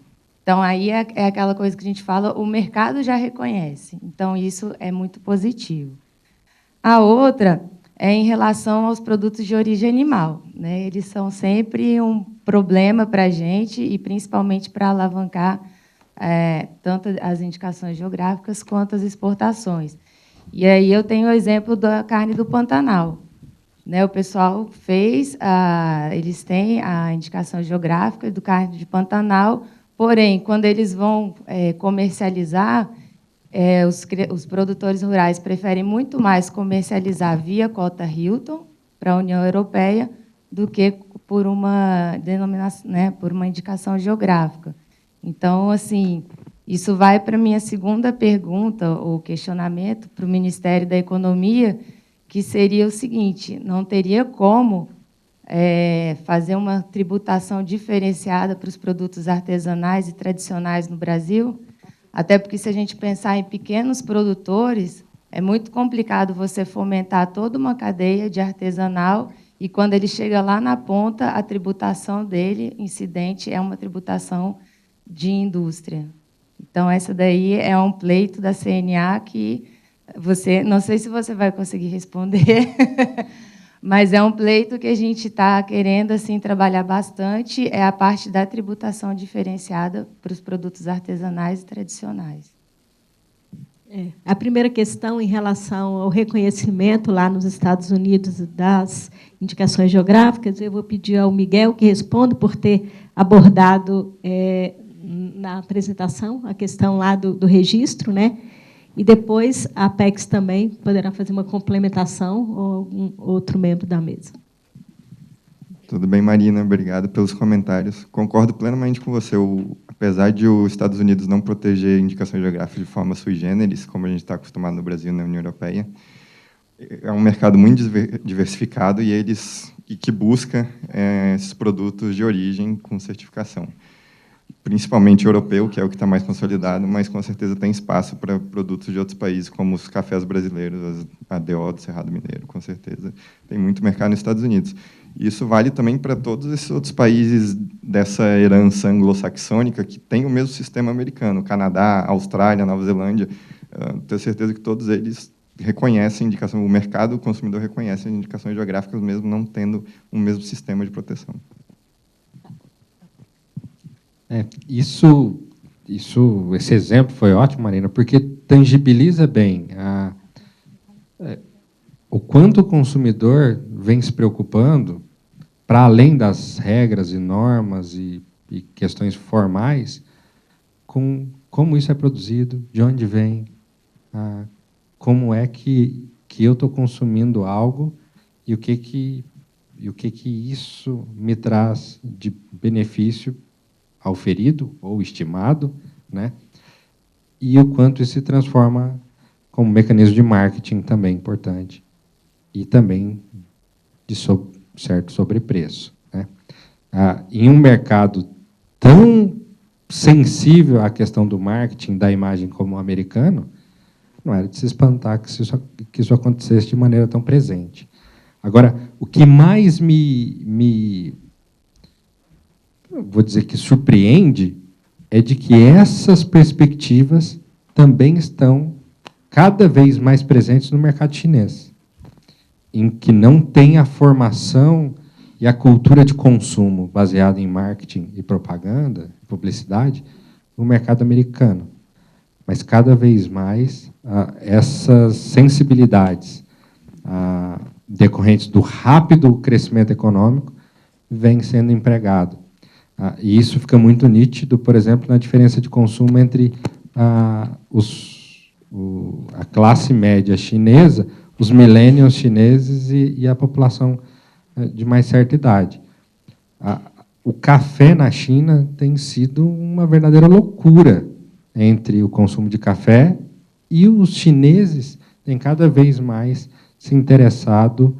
Então, aí é aquela coisa que a gente fala, o mercado já reconhece. Então, isso é muito positivo. A outra é em relação aos produtos de origem animal, né? Eles são sempre um problema para a gente, e principalmente para alavancar tanto as indicações geográficas quanto as exportações. E aí eu tenho o exemplo da carne do Pantanal. Né, o pessoal eles têm a indicação geográfica do carne de Pantanal, porém, quando eles vão comercializar, os produtores rurais preferem muito mais comercializar via cota Hilton para a União Europeia do que por uma denominação, né, por uma indicação geográfica. Então, assim, isso vai para a minha segunda pergunta, ou questionamento, para o Ministério da Economia, que seria o seguinte: não teria como fazer uma tributação diferenciada para os produtos artesanais e tradicionais no Brasil? Até porque, se a gente pensar em pequenos produtores, é muito complicado você fomentar toda uma cadeia de artesanal, e quando ele chega lá na ponta, a tributação dele, incidente, é uma tributação de indústria. Então, essa daí é um pleito da CNA que não sei se você vai conseguir responder, mas é um pleito que a gente está querendo assim trabalhar bastante, é a parte da tributação diferenciada para os produtos artesanais e tradicionais. A primeira questão em relação ao reconhecimento lá nos Estados Unidos das indicações geográficas, eu vou pedir ao Miguel que responda, por ter abordado na apresentação a questão lá do registro, né? E depois a Apex também poderá fazer uma complementação, ou algum outro membro da mesa. Tudo bem, Marina, obrigado pelos comentários. Concordo plenamente com você. Apesar de os Estados Unidos não proteger indicações geográficas de forma sui generis, como a gente está acostumado no Brasil e na União Europeia, é um mercado muito diversificado e que busca esses produtos de origem com certificação. Principalmente europeu, que é o que está mais consolidado, mas com certeza tem espaço para produtos de outros países, como os cafés brasileiros, a ADO do Cerrado Mineiro, com certeza. Tem muito mercado nos Estados Unidos. E isso vale também para todos esses outros países dessa herança anglo-saxônica que tem o mesmo sistema americano, Canadá, Austrália, Nova Zelândia. Tenho certeza que todos eles reconhecem a indicação, o mercado, o consumidor reconhece as indicações geográficas, mesmo não tendo o mesmo sistema de proteção. Esse exemplo foi ótimo, Marina, porque tangibiliza bem o quanto o consumidor vem se preocupando, para além das regras e normas e questões formais, com como isso é produzido, de onde vem, como é que eu estou consumindo algo e o que isso me traz de benefício ao ferido ou estimado, né? E o quanto isso se transforma como mecanismo de marketing também importante, e também de certo sobrepreço, né? Em um mercado tão sensível à questão do marketing, da imagem como o americano, não era de se espantar que isso acontecesse de maneira tão presente. Agora, o que mais vou dizer que surpreende, é de que essas perspectivas também estão cada vez mais presentes no mercado chinês, em que não tem a formação e a cultura de consumo baseada em marketing e propaganda, publicidade, no mercado americano. Mas, cada vez mais, essas sensibilidades decorrentes do rápido crescimento econômico vêm sendo empregadas. E isso fica muito nítido, por exemplo, na diferença de consumo entre a classe média chinesa, os millennials chineses e a população de mais certa idade. O café na China tem sido uma verdadeira loucura entre o consumo de café, e os chineses têm cada vez mais se interessado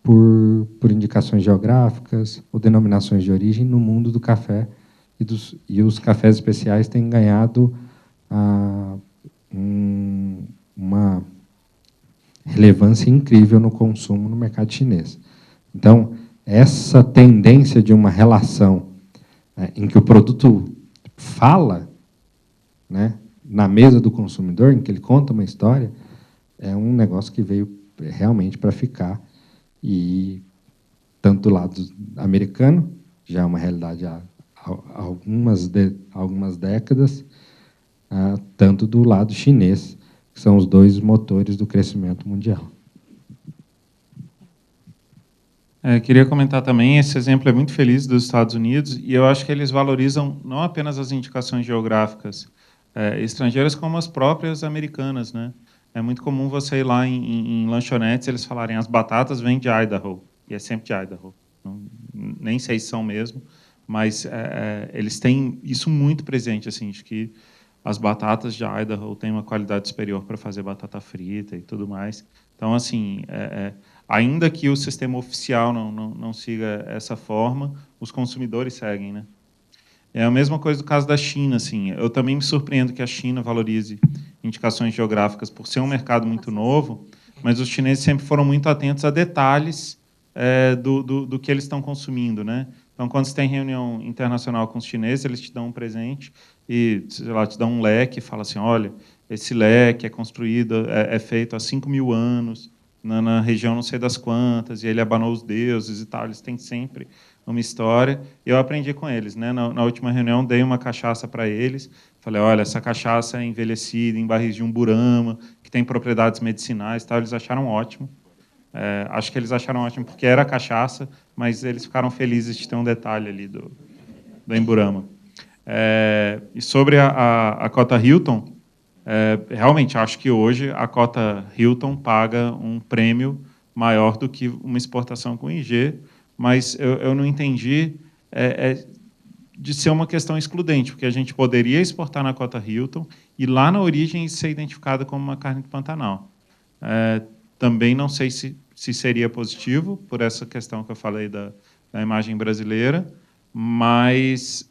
por indicações geográficas ou denominações de origem no mundo do café, e os cafés especiais têm ganhado uma relevância incrível no consumo no mercado chinês. Então, essa tendência de uma relação em que o produto fala, né, na mesa do consumidor, em que ele conta uma história, é um negócio que veio realmente para ficar, e tanto do lado americano, já é uma realidade há algumas décadas, tanto do lado chinês, que são os dois motores do crescimento mundial. Queria comentar também, esse exemplo é muito feliz dos Estados Unidos, e eu acho que eles valorizam não apenas as indicações geográficas estrangeiras, como as próprias americanas, né? É muito comum você ir lá em lanchonetes, eles falarem as batatas vêm de Idaho, e é sempre de Idaho. Nem sei se são mesmo, mas eles têm isso muito presente, assim, de que as batatas de Idaho têm uma qualidade superior para fazer batata frita e tudo mais. Então, assim, ainda que o sistema oficial não siga essa forma, os consumidores seguem, né? É a mesma coisa do caso da China, assim. Eu também me surpreendo que a China valorize indicações geográficas por ser um mercado muito novo, mas os chineses sempre foram muito atentos a detalhes do que eles estão consumindo, né? Então, quando você tem reunião internacional com os chineses, eles te dão um presente e, sei lá, te dão um leque e fala assim, olha, esse leque é construído, é feito há 5.000 anos, na região não sei das quantas, e ele abanou os deuses e tal. Eles têm sempre uma história. Eu aprendi com eles, né? Na última reunião, dei uma cachaça para eles. Falei, olha, essa cachaça é envelhecida em barris de umburama, que tem propriedades medicinais e tal. Eles acharam ótimo. Acho que eles acharam ótimo porque era cachaça, mas eles ficaram felizes de ter um detalhe ali do umburama. E sobre a cota Hilton, realmente acho que hoje a cota Hilton paga um prêmio maior do que uma exportação com IG, mas eu não entendi de ser uma questão excludente, porque a gente poderia exportar na cota Hilton e lá na origem ser identificada como uma carne do Pantanal. Também não sei se seria positivo, por essa questão que eu falei da imagem brasileira, mas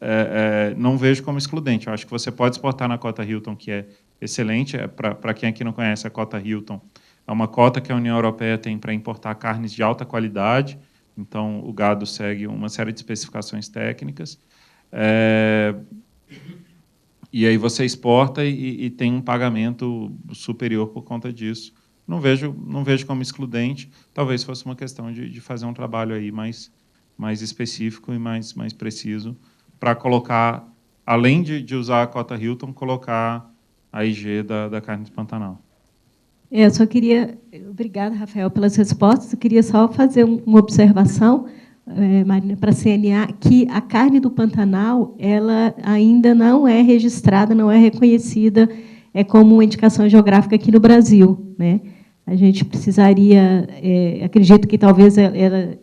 não vejo como excludente. Eu acho que você pode exportar na cota Hilton, que é excelente. Para quem aqui não conhece, a cota Hilton é uma cota que a União Europeia tem para importar carnes de alta qualidade, então o gado segue uma série de especificações técnicas, e aí você exporta e tem um pagamento superior por conta disso. Não vejo como excludente, talvez fosse uma questão de fazer um trabalho aí mais específico e mais preciso para colocar, além de usar a cota Hilton, colocar a IG da carne do Pantanal. Eu só queria... Obrigada, Rafael, pelas respostas. Eu queria só fazer uma observação, Marina, para a CNA, que a carne do Pantanal ela ainda não é registrada, não é reconhecida como uma indicação geográfica aqui no Brasil, né? A gente precisaria... acredito que talvez ela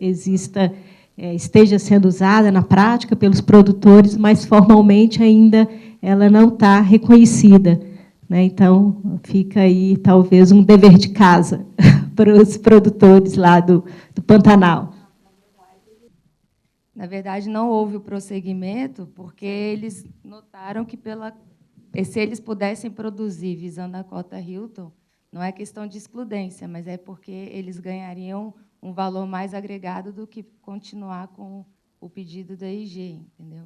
esteja sendo usada na prática pelos produtores, mas formalmente ainda ela não está reconhecida, né? Então, fica aí, talvez, um dever de casa para os produtores lá do Pantanal. Na verdade, não houve o prosseguimento, porque eles notaram que, se eles pudessem produzir visando a cota Hilton, não é questão de excludência, mas é porque eles ganhariam um valor mais agregado do que continuar com o pedido da IG, entendeu?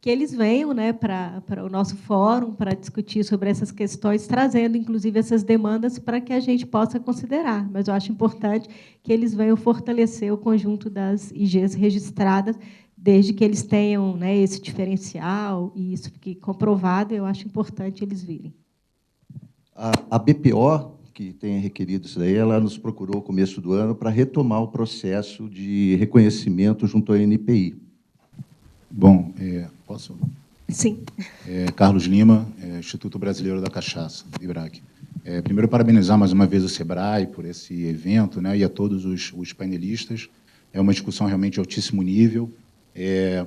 Que eles venham, né, para o nosso fórum para discutir sobre essas questões, trazendo, inclusive, essas demandas para que a gente possa considerar. Mas eu acho importante que eles venham fortalecer o conjunto das IGs registradas, desde que eles tenham, né, esse diferencial e isso fique comprovado, eu acho importante eles virem. A BPO, que tem requerido isso daí, ela nos procurou no começo do ano para retomar o processo de reconhecimento junto à NPI. Bom, posso? Sim. Carlos Lima, Instituto Brasileiro da Cachaça, IBRAC. Primeiro, parabenizar mais uma vez o SEBRAE por esse evento, né, e a todos os painelistas. É uma discussão realmente de altíssimo nível.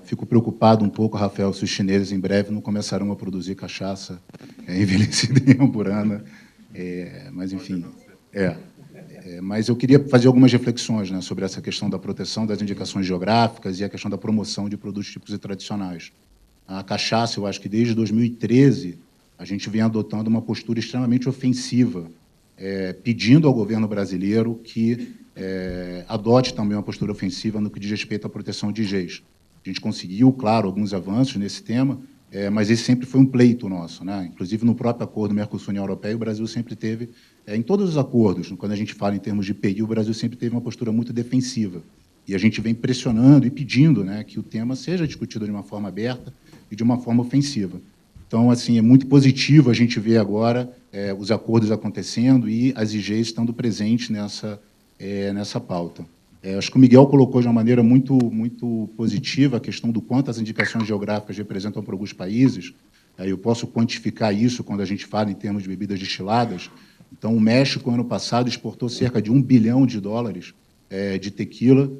Fico preocupado um pouco, Rafael, se os chineses em breve não começarão a produzir cachaça envelhecida em amburana. Mas, enfim, mas eu queria fazer algumas reflexões, né, sobre essa questão da proteção das indicações geográficas e a questão da promoção de produtos típicos e tradicionais. A cachaça, eu acho que desde 2013, a gente vem adotando uma postura extremamente ofensiva, pedindo ao governo brasileiro que adote também uma postura ofensiva no que diz respeito à proteção de IGs. A gente conseguiu, claro, alguns avanços nesse tema, mas esse sempre foi um pleito nosso, né? Inclusive, no próprio acordo Mercosul-União Europeia, o Brasil sempre teve em todos os acordos, quando a gente fala em termos de IPI, o Brasil sempre teve uma postura muito defensiva. E a gente vem pressionando e pedindo, né, que o tema seja discutido de uma forma aberta e de uma forma ofensiva. Então, assim, é muito positivo a gente ver agora os acordos acontecendo e as IGs estando presentes nessa pauta. Acho que o Miguel colocou de uma maneira muito positiva a questão do quanto as indicações geográficas representam para alguns países. Eu posso quantificar isso quando a gente fala em termos de bebidas destiladas. Então, o México, ano passado, exportou cerca de $1 bilhão de tequila.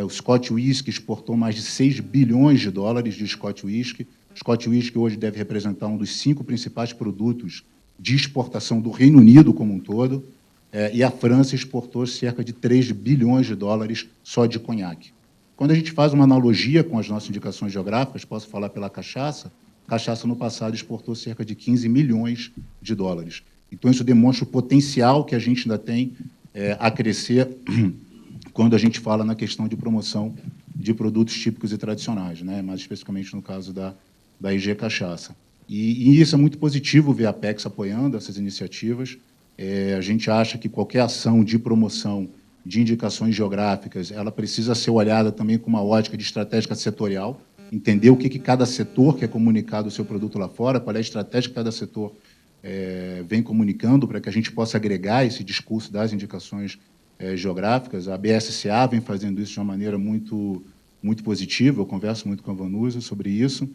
O Scotch Whisky exportou mais de $6 bilhões de Scotch Whisky. O Scotch Whisky hoje deve representar um dos 5 principais produtos de exportação do Reino Unido como um todo. E a França exportou cerca de $3 bilhões só de conhaque. Quando a gente faz uma analogia com as nossas indicações geográficas, posso falar pela cachaça, a cachaça no passado exportou cerca de $15 milhões. Então, isso demonstra o potencial que a gente ainda tem a crescer quando a gente fala na questão de promoção de produtos típicos e tradicionais, né? Mais especificamente no caso da IG Cachaça. E isso é muito positivo ver a Apex apoiando essas iniciativas. A gente acha que qualquer ação de promoção de indicações geográficas, ela precisa ser olhada também com uma ótica de estratégia setorial, entender o que cada setor quer comunicar do seu produto lá fora, qual é a estratégia que cada setor vem comunicando, para que a gente possa agregar esse discurso das indicações geográficas. A BSCA vem fazendo isso de uma maneira muito positiva, eu converso muito com a Vanusa sobre isso.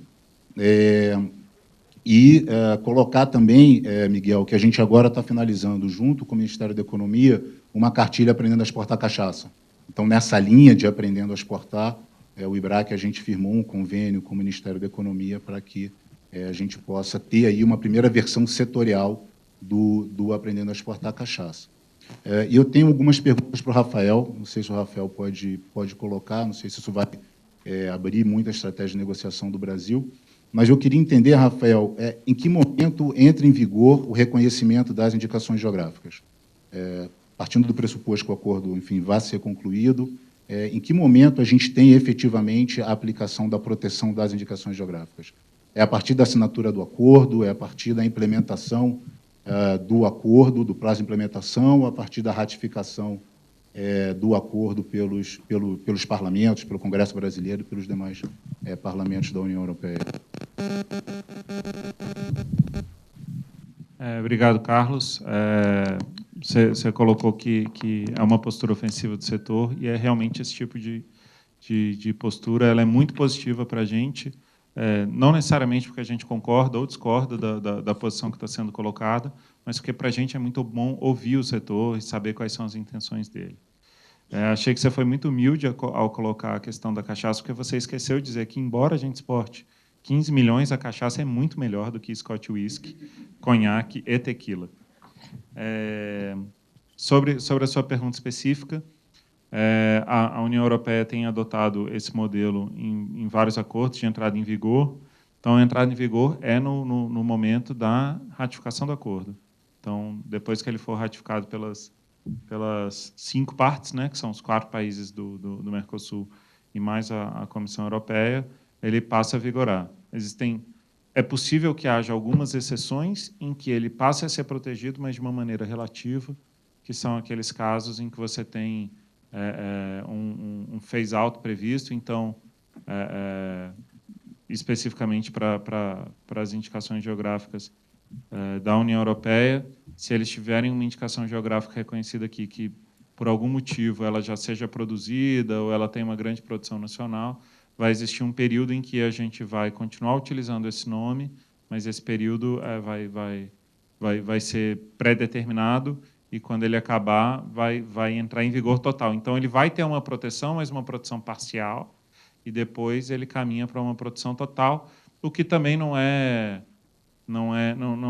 Colocar também, Miguel, que a gente agora está finalizando, junto com o Ministério da Economia, uma cartilha Aprendendo a Exportar Cachaça. Então, nessa linha de Aprendendo a Exportar, o IBRAC, a gente firmou um convênio com o Ministério da Economia para que a gente possa ter aí uma primeira versão setorial do Aprendendo a Exportar Cachaça. E eu tenho algumas perguntas para o Rafael, não sei se o Rafael pode colocar, não sei se isso vai abrir muita estratégia de negociação do Brasil, mas eu queria entender, Rafael, em que momento entra em vigor o reconhecimento das indicações geográficas? Partindo do pressuposto que o acordo, enfim, vai ser concluído, em que momento a gente tem efetivamente a aplicação da proteção das indicações geográficas? É a partir da assinatura do acordo, é a partir da implementação do acordo, do prazo de implementação, a partir da ratificação do acordo pelos parlamentos, pelo Congresso Brasileiro e pelos demais parlamentos da União Europeia. Obrigado, Carlos. Você colocou que é uma postura ofensiva do setor, e é realmente esse tipo de postura, ela é muito positiva para a gente, não necessariamente porque a gente concorda ou discorda da posição que está sendo colocada, mas porque para a gente é muito bom ouvir o setor e saber quais são as intenções dele. Achei que você foi muito humilde ao colocar a questão da cachaça, porque você esqueceu de dizer que, embora a gente exporte 15 milhões, a cachaça é muito melhor do que Scotch Whisky, conhaque e tequila. Sobre a sua pergunta específica, a União Europeia tem adotado esse modelo em vários acordos de entrada em vigor. Então, a entrada em vigor é no momento da ratificação do acordo. Então, depois que ele for ratificado pelas 5 partes, né, que são os 4 países do Mercosul e mais a Comissão Europeia, ele passa a vigorar. É possível que haja algumas exceções em que ele passe a ser protegido, mas de uma maneira relativa, que são aqueles casos em que você tem um phase-out previsto. Então, especificamente para as indicações geográficas da União Europeia, se eles tiverem uma indicação geográfica reconhecida aqui, que, por algum motivo, ela já seja produzida ou ela tem uma grande produção nacional, vai existir um período em que a gente vai continuar utilizando esse nome, mas esse período vai ser pré-determinado, e, quando ele acabar, vai entrar em vigor total. Então, ele vai ter uma proteção, mas uma proteção parcial, e depois ele caminha para uma proteção total, o que também não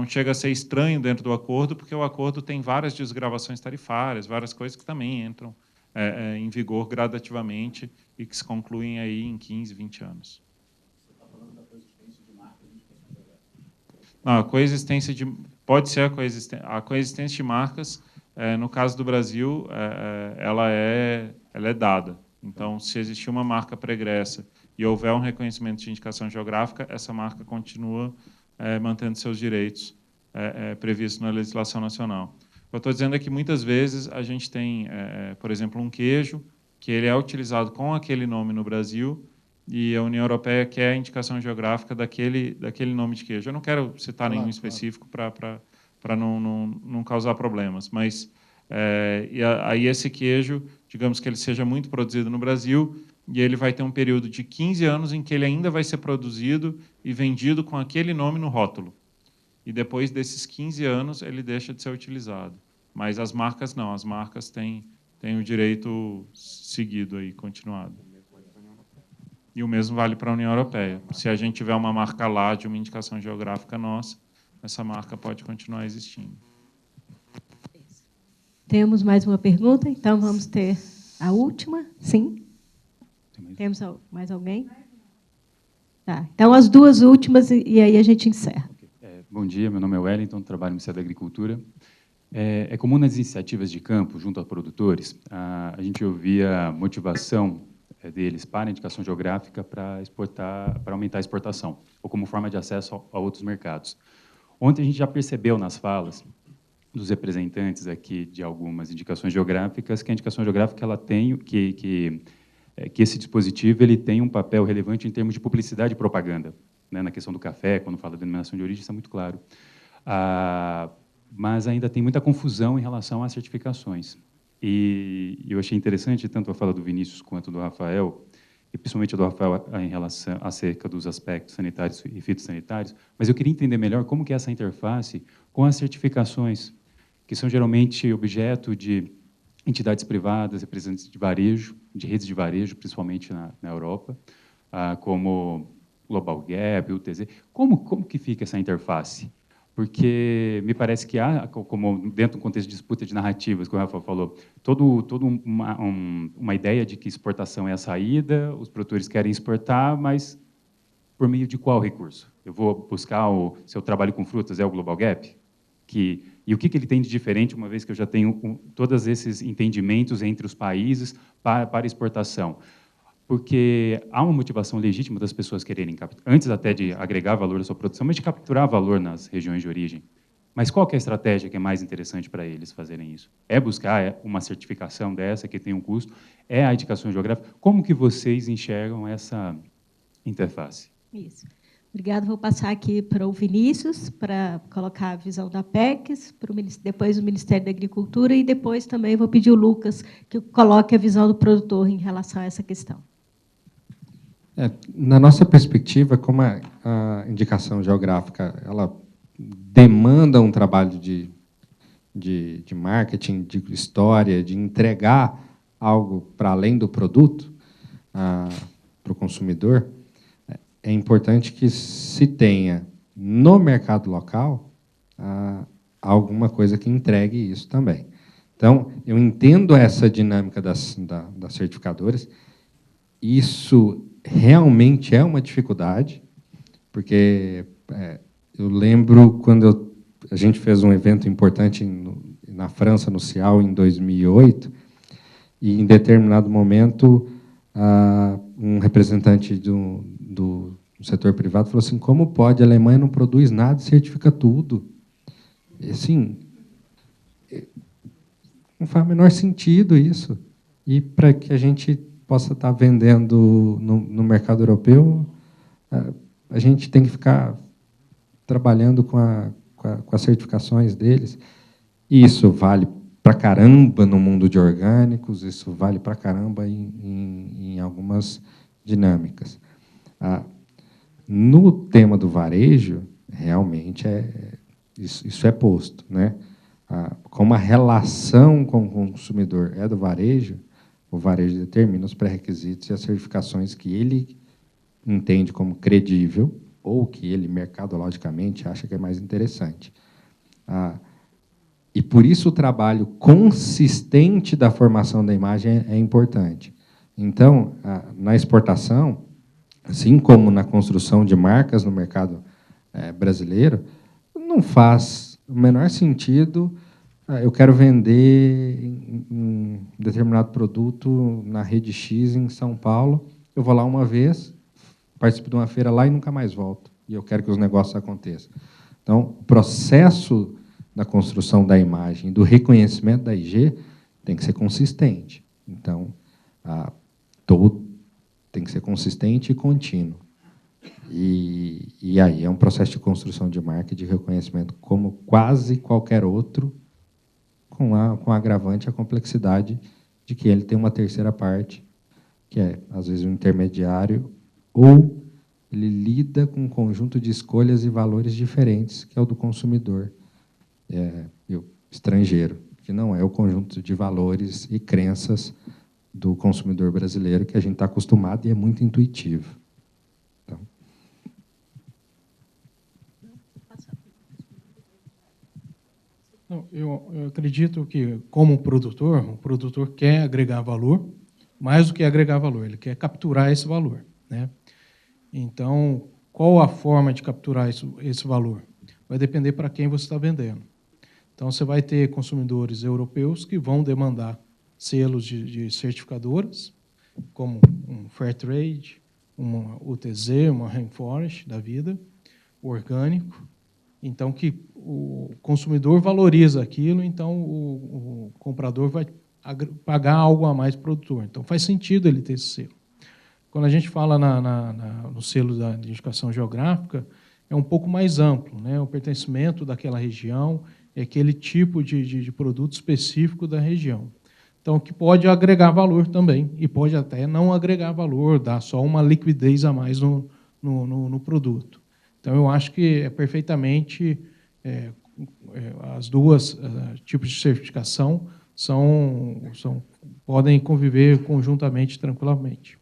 chega a ser estranho dentro do acordo, porque o acordo tem várias desgravações tarifárias, várias coisas que também entram em vigor gradativamente e que se concluem aí em 15, 20 anos. Você está falando da coexistência de marcas e indicações geográficas? Não, a coexistência pode ser a coexistência de marcas. No caso do Brasil, ela é dada. Então, se existir uma marca pregressa e houver um reconhecimento de indicação geográfica, essa marca continua mantendo seus direitos previstos na legislação nacional. Eu estou dizendo é que muitas vezes a gente tem, por exemplo, um queijo que ele é utilizado com aquele nome no Brasil e a União Europeia quer a indicação geográfica daquele nome de queijo. Eu não quero citar nenhum específico para não causar problemas, mas aí esse queijo, digamos que ele seja muito produzido no Brasil e ele vai ter um período de 15 anos em que ele ainda vai ser produzido e vendido com aquele nome no rótulo. E depois desses 15 anos ele deixa de ser utilizado. Mas as marcas não, as marcas têm o direito seguido aí, continuado. E o mesmo vale para a União Europeia. Se a gente tiver uma marca lá de uma indicação geográfica nossa, essa marca pode continuar existindo. Temos mais uma pergunta, então vamos ter a última. Sim? Temos mais alguém? Tá. Então, as duas últimas e aí a gente encerra. Bom dia, meu nome é Wellington, trabalho no Ministério da Agricultura. É comum nas iniciativas de campo, junto a produtores, a gente ouvir a motivação deles para a indicação geográfica para exportar, para aumentar a exportação, ou como forma de acesso a outros mercados. Ontem a gente já percebeu nas falas dos representantes aqui de algumas indicações geográficas que a indicação geográfica ela tem que esse dispositivo ele tem um papel relevante em termos de publicidade e propaganda, né, na questão do café, quando fala da denominação de origem, isso é muito claro. Mas ainda tem muita confusão em relação às certificações. E eu achei interessante tanto a fala do Vinícius quanto do Rafael, e principalmente a do Rafael em relação acerca dos aspectos sanitários e fitossanitários, mas eu queria entender melhor como que é essa interface com as certificações, que são geralmente objeto de entidades privadas, representantes de varejo, de redes de varejo, principalmente na Europa, como Global Gap, UTZ. Como que fica essa interface? Porque me parece que há, como dentro do contexto de disputa de narrativas, que o Rafael falou, toda uma ideia de que exportação é a saída, os produtores querem exportar, mas por meio de qual recurso? Eu vou buscar se eu trabalho com frutas, é o Global Gap? E o que ele tem de diferente, uma vez que eu já tenho todos esses entendimentos entre os países para exportação? Porque há uma motivação legítima das pessoas quererem, antes até de agregar valor à sua produção, mas de capturar valor nas regiões de origem. Mas qual que é a estratégia que é mais interessante para eles fazerem isso? É buscar uma certificação dessa que tem um custo? É a indicação geográfica? Como que vocês enxergam essa interface? Isso. Obrigada. Vou passar aqui para o Vinícius, para colocar a visão da PECs, depois o Ministério da Agricultura, e depois também vou pedir o Lucas que coloque a visão do produtor em relação a essa questão. Na nossa perspectiva, como a indicação geográfica ela demanda um trabalho de marketing, de história, de entregar algo para além do produto para o consumidor, é importante que se tenha no mercado local alguma coisa que entregue isso também. Então, eu entendo essa dinâmica das certificadoras. Isso realmente é uma dificuldade, porque eu lembro quando a gente fez um evento importante na França, no CIAL, em 2008, e, em determinado momento, um representante do setor privado falou assim, como pode? A Alemanha não produz nada e certifica tudo. E, assim, não faz o menor sentido isso. E, para que a gente possa estar vendendo no mercado europeu, a gente tem que ficar trabalhando com as certificações deles. E isso vale para caramba no mundo de orgânicos, isso vale para caramba em algumas dinâmicas. No tema do varejo, realmente isso é posto, né? Como a relação com o consumidor é do varejo, o varejo determina os pré-requisitos e as certificações que ele entende como credível ou que ele, mercadologicamente, acha que é mais interessante. E, por isso, o trabalho consistente da formação da imagem é importante. Então, na exportação, assim como na construção de marcas no mercado brasileiro, não faz o menor sentido eu quero vender um determinado produto na rede X em São Paulo, eu vou lá uma vez, participo de uma feira lá e nunca mais volto. E eu quero que os negócios aconteçam. Então, o processo da construção da imagem, do reconhecimento da IG, tem que ser consistente. Então, tem que ser consistente e contínuo. E aí é um processo de construção de marca e de reconhecimento como quase qualquer outro, com a agravante, a complexidade de que ele tem uma terceira parte, que é, às vezes, um intermediário, ou ele lida com um conjunto de escolhas e valores diferentes, que é o do consumidor estrangeiro, que não é o conjunto de valores e crenças do consumidor brasileiro, que a gente está acostumado e é muito intuitivo. Então. Não, eu acredito que, como produtor, o produtor quer agregar valor, mais do que agregar valor, ele quer capturar esse valor, né? Então, qual a forma de capturar esse valor? Vai depender para quem você está vendendo. Então, você vai ter consumidores europeus que vão demandar selos de certificadoras, como um Fairtrade, uma UTZ, uma Rainforest da vida, orgânico. Então, que o consumidor valoriza aquilo, então o comprador vai pagar algo a mais para o produtor. Então, faz sentido ele ter esse selo. Quando a gente fala no selo de indicação geográfica, é um pouco mais amplo, né? O pertencimento daquela região é aquele tipo de produto específico da região. Então, que pode agregar valor também, e pode até não agregar valor, dar só uma liquidez a mais no produto. Então, eu acho que é perfeitamente as duas tipos de certificação podem conviver conjuntamente, tranquilamente.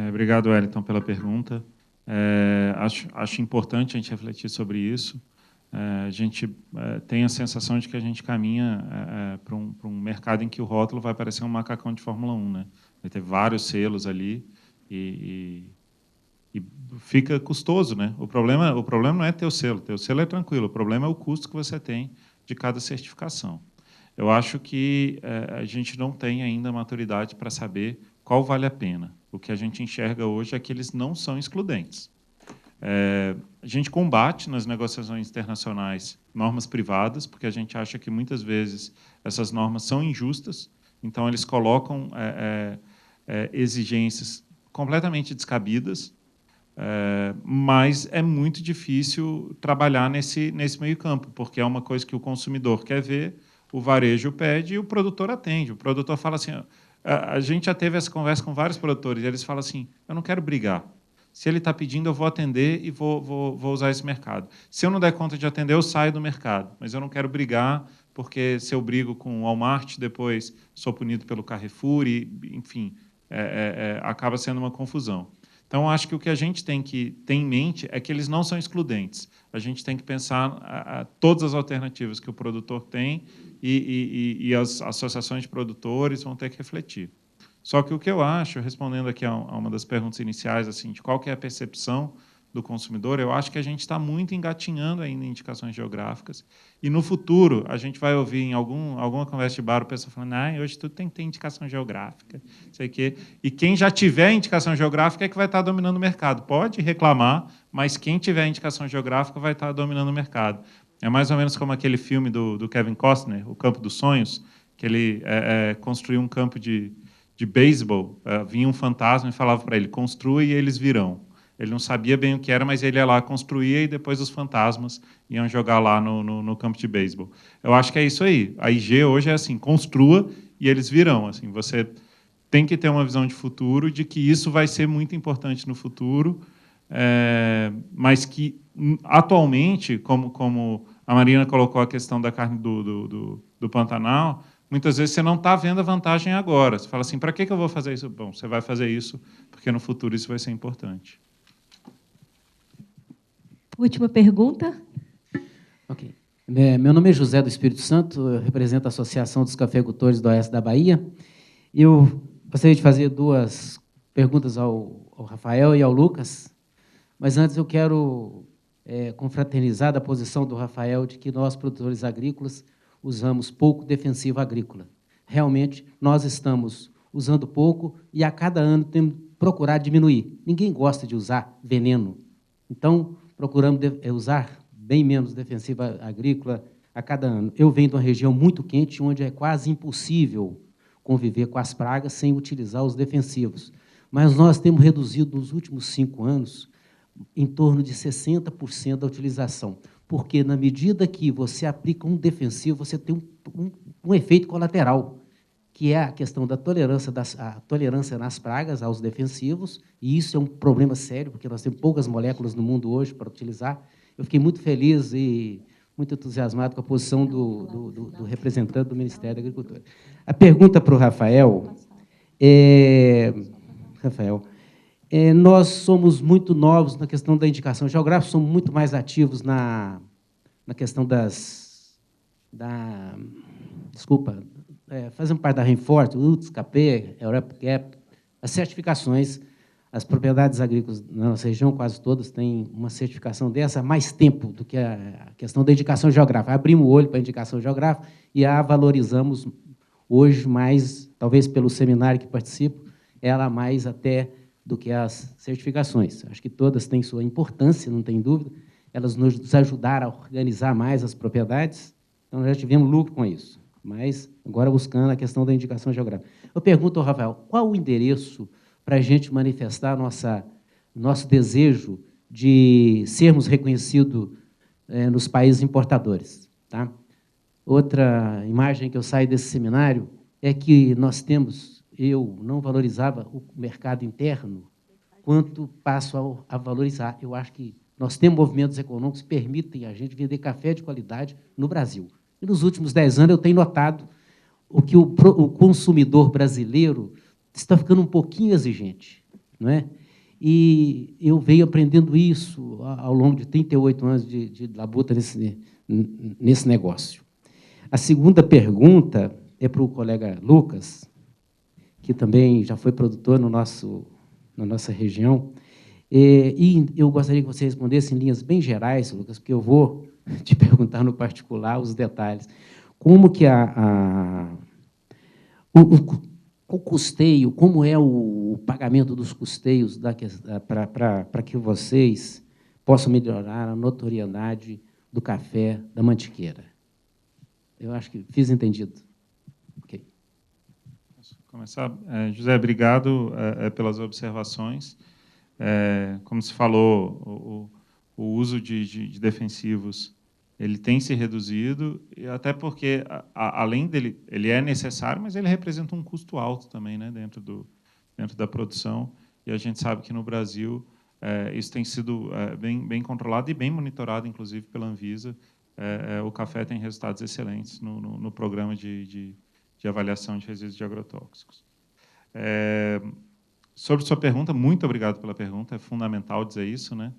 Obrigado, Wellington, pela pergunta. Acho importante a gente refletir sobre isso. A gente tem a sensação de que a gente caminha para um mercado em que o rótulo vai parecer um macacão de Fórmula 1, né? Vai ter vários selos ali e fica custoso, né? O problema não é ter o selo é tranquilo, o problema é o custo que você tem de cada certificação. Eu acho que a gente não tem ainda maturidade para saber qual vale a pena. O que a gente enxerga hoje é que eles não são excludentes. A gente combate nas negociações internacionais normas privadas, porque a gente acha que, muitas vezes, essas normas são injustas, então eles colocam exigências completamente descabidas, mas é muito difícil trabalhar nesse meio campo, porque é uma coisa que o consumidor quer ver, o varejo pede e o produtor atende. O produtor fala assim... A gente já teve essa conversa com vários produtores, e eles falam assim, eu não quero brigar. Se ele está pedindo, eu vou atender e vou usar esse mercado. Se eu não der conta de atender, eu saio do mercado. Mas eu não quero brigar, porque se eu brigo com o Walmart, depois sou punido pelo Carrefour, e, enfim, acaba sendo uma confusão. Então, acho que o que a gente tem que ter em mente é que eles não são excludentes. A gente tem que pensar todas as alternativas que o produtor tem e as associações de produtores vão ter que refletir. Só que o que eu acho, respondendo aqui a uma das perguntas iniciais, assim, de qual que é a percepção do consumidor, eu acho que a gente está muito engatinhando ainda em indicações geográficas, e no futuro a gente vai ouvir em alguma conversa de bar o pessoal falando, hoje tudo tem que ter indicação geográfica, não sei o quê. E quem já tiver indicação geográfica é que vai estar dominando o mercado. Pode reclamar, mas quem tiver indicação geográfica vai estar dominando o mercado. É mais ou menos como aquele filme do Kevin Costner, O Campo dos Sonhos, que ele construiu um campo de beisebol, vinha um fantasma e falava para ele, construa e eles virão. Ele não sabia bem o que era, mas ele ia lá, construía, e depois os fantasmas iam jogar lá no campo de beisebol. Eu acho que é isso aí. A IG hoje é assim, construa e eles virão. Assim, você tem que ter uma visão de futuro, de que isso vai ser muito importante no futuro, mas que, atualmente, como a Marina colocou a questão da carne do Pantanal, muitas vezes você não está vendo a vantagem agora. Você fala assim, para que eu vou fazer isso? Bom, você vai fazer isso porque no futuro isso vai ser importante. Última pergunta. Ok. Meu nome é José do Espírito Santo, eu represento a Associação dos Cafeicultores do Oeste da Bahia. Eu gostaria de fazer duas perguntas ao Rafael e ao Lucas, mas antes eu quero confraternizar da posição do Rafael de que nós, produtores agrícolas, usamos pouco defensivo agrícola. Realmente, nós estamos usando pouco e, a cada ano, temos que procurar diminuir. Ninguém gosta de usar veneno Então, procuramos usar bem menos defensiva agrícola a cada ano. Eu venho de uma região muito quente, onde é quase impossível conviver com as pragas sem utilizar os defensivos. Mas nós temos reduzido, nos últimos 5 anos, em torno de 60% da utilização, porque, na medida que você aplica um defensivo, você tem um efeito colateral, que é a questão da tolerância nas pragas aos defensivos, e isso é um problema sério, porque nós temos poucas moléculas no mundo hoje para utilizar. Eu fiquei muito feliz e muito entusiasmado com a posição do representante do Ministério da Agricultura. A pergunta para o Rafael nós somos muito novos na questão da indicação geográfica, somos muito mais ativos na questão fazemos parte da Rainforest, UTS, KP, Europe Gap, as certificações. As propriedades agrícolas na nossa região, quase todas, têm uma certificação dessa há mais tempo do que a questão da indicação geográfica. Abrimos o olho para a indicação geográfica e a valorizamos hoje mais, talvez pelo seminário que participo, ela mais até do que as certificações. Acho que todas têm sua importância, não tem dúvida. Elas nos ajudaram a organizar mais as propriedades, então já tivemos lucro com isso. Mas agora buscando a questão da indicação geográfica. Eu pergunto ao Rafael, qual o endereço para a gente manifestar nosso desejo de sermos reconhecidos nos países importadores? Tá? Outra imagem que eu saio desse seminário é que nós temos, eu não valorizava o mercado interno, quanto passo a valorizar. Eu acho que nós temos movimentos econômicos que permitem a gente vender café de qualidade no Brasil. E nos últimos 10 anos eu tenho notado que o consumidor brasileiro está ficando um pouquinho exigente, não é? E eu venho aprendendo isso ao longo de 38 anos de labuta nesse negócio. A segunda pergunta é para o colega Lucas, que também já foi produtor na nossa região, e eu gostaria que você respondesse em linhas bem gerais, Lucas, porque eu vou te perguntar no particular os detalhes. Como que o custeio, como é o pagamento dos custeios para que vocês possam melhorar a notoriedade do café da Mantiqueira? Eu acho que fiz entendido. Ok. Posso começar? José, obrigado pelas observações. Como se falou, o uso de defensivos ele tem se reduzido, e até porque, além dele, ele é necessário, mas ele representa um custo alto também, né, dentro da produção, e a gente sabe que no Brasil isso tem sido bem controlado e bem monitorado, inclusive, pela Anvisa. O café tem resultados excelentes no programa de avaliação de resíduos de agrotóxicos. Sobre sua pergunta, muito obrigado pela pergunta, é fundamental dizer isso, né?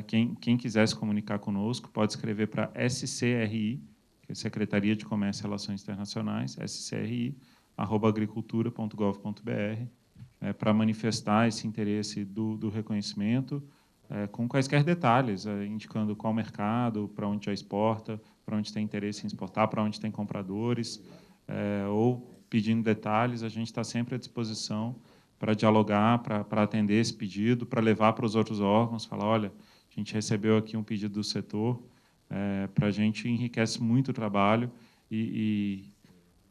Quem quiser se comunicar conosco pode escrever para SCRI, que é Secretaria de Comércio e Relações Internacionais, scri@agricultura.gov.br, para manifestar esse interesse do reconhecimento, com quaisquer detalhes, indicando qual mercado, para onde já exporta, para onde tem interesse em exportar, para onde tem compradores, ou pedindo detalhes. A gente está sempre à disposição para dialogar, para atender esse pedido, para levar para os outros órgãos, falar, olha, a gente recebeu aqui um pedido do setor, para a gente enriquece muito o trabalho e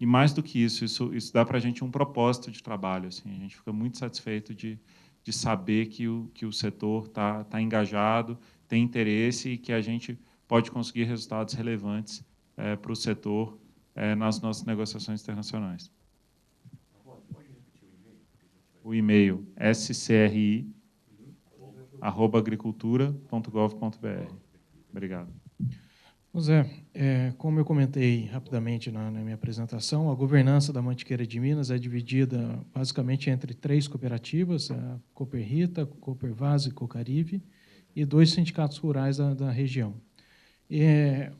mais do que isso dá para a gente um propósito de trabalho. Assim, a gente fica muito satisfeito de saber que o setor está engajado, tem interesse e que a gente pode conseguir resultados relevantes para o setor nas nossas negociações internacionais. O e-mail scri@agricultura.gov.br. Obrigado. José, como eu comentei rapidamente na minha apresentação, a governança da Mantiqueira de Minas é dividida basicamente entre 3 cooperativas, a Cooperrita, Coopervaz e Cocarive, e 2 sindicatos rurais da região.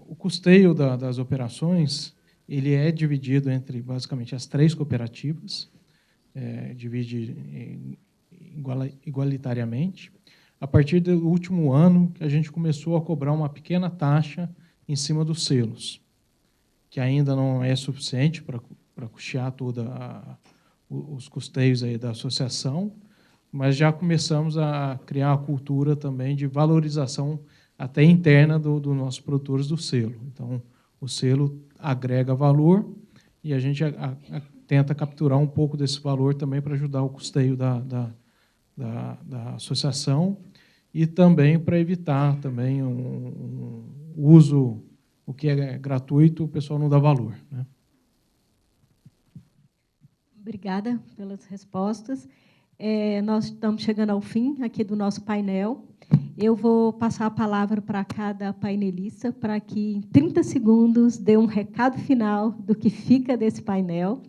O custeio das operações ele é dividido entre basicamente as 3 cooperativas, divide igualitariamente. A partir do último ano, que a gente começou a cobrar uma pequena taxa em cima dos selos, que ainda não é suficiente para custear todos os custeios aí da associação, mas já começamos a criar uma cultura também de valorização até interna dos nossos produtores do selo. Então, o selo agrega valor e a gente tenta capturar um pouco desse valor também para ajudar o custeio da associação e também para evitar também um uso, o que é gratuito, o pessoal não dá valor, né? Obrigada pelas respostas. Nós estamos chegando ao fim aqui do nosso painel. Eu vou passar a palavra para cada painelista para que, em 30 segundos, dê um recado final do que fica desse painel.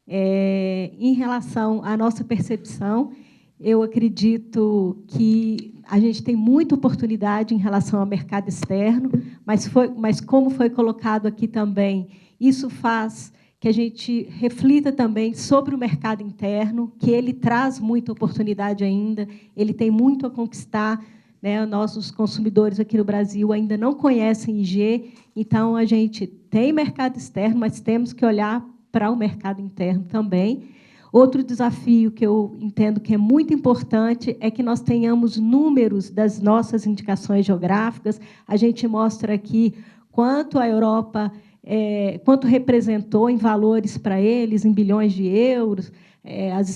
Em relação à nossa percepção, eu acredito que a gente tem muita oportunidade em relação ao mercado externo, mas como foi colocado aqui também, isso faz que a gente reflita também sobre o mercado interno, que ele traz muita oportunidade ainda, ele tem muito a conquistar, né? Nossos consumidores aqui no Brasil ainda não conhecem IG, então a gente tem mercado externo, mas temos que olhar para o mercado interno também. Outro desafio que eu entendo que é muito importante é que nós tenhamos números das nossas indicações geográficas. A gente mostra aqui quanto a Europa, quanto representou em valores para eles, em bilhões de euros, as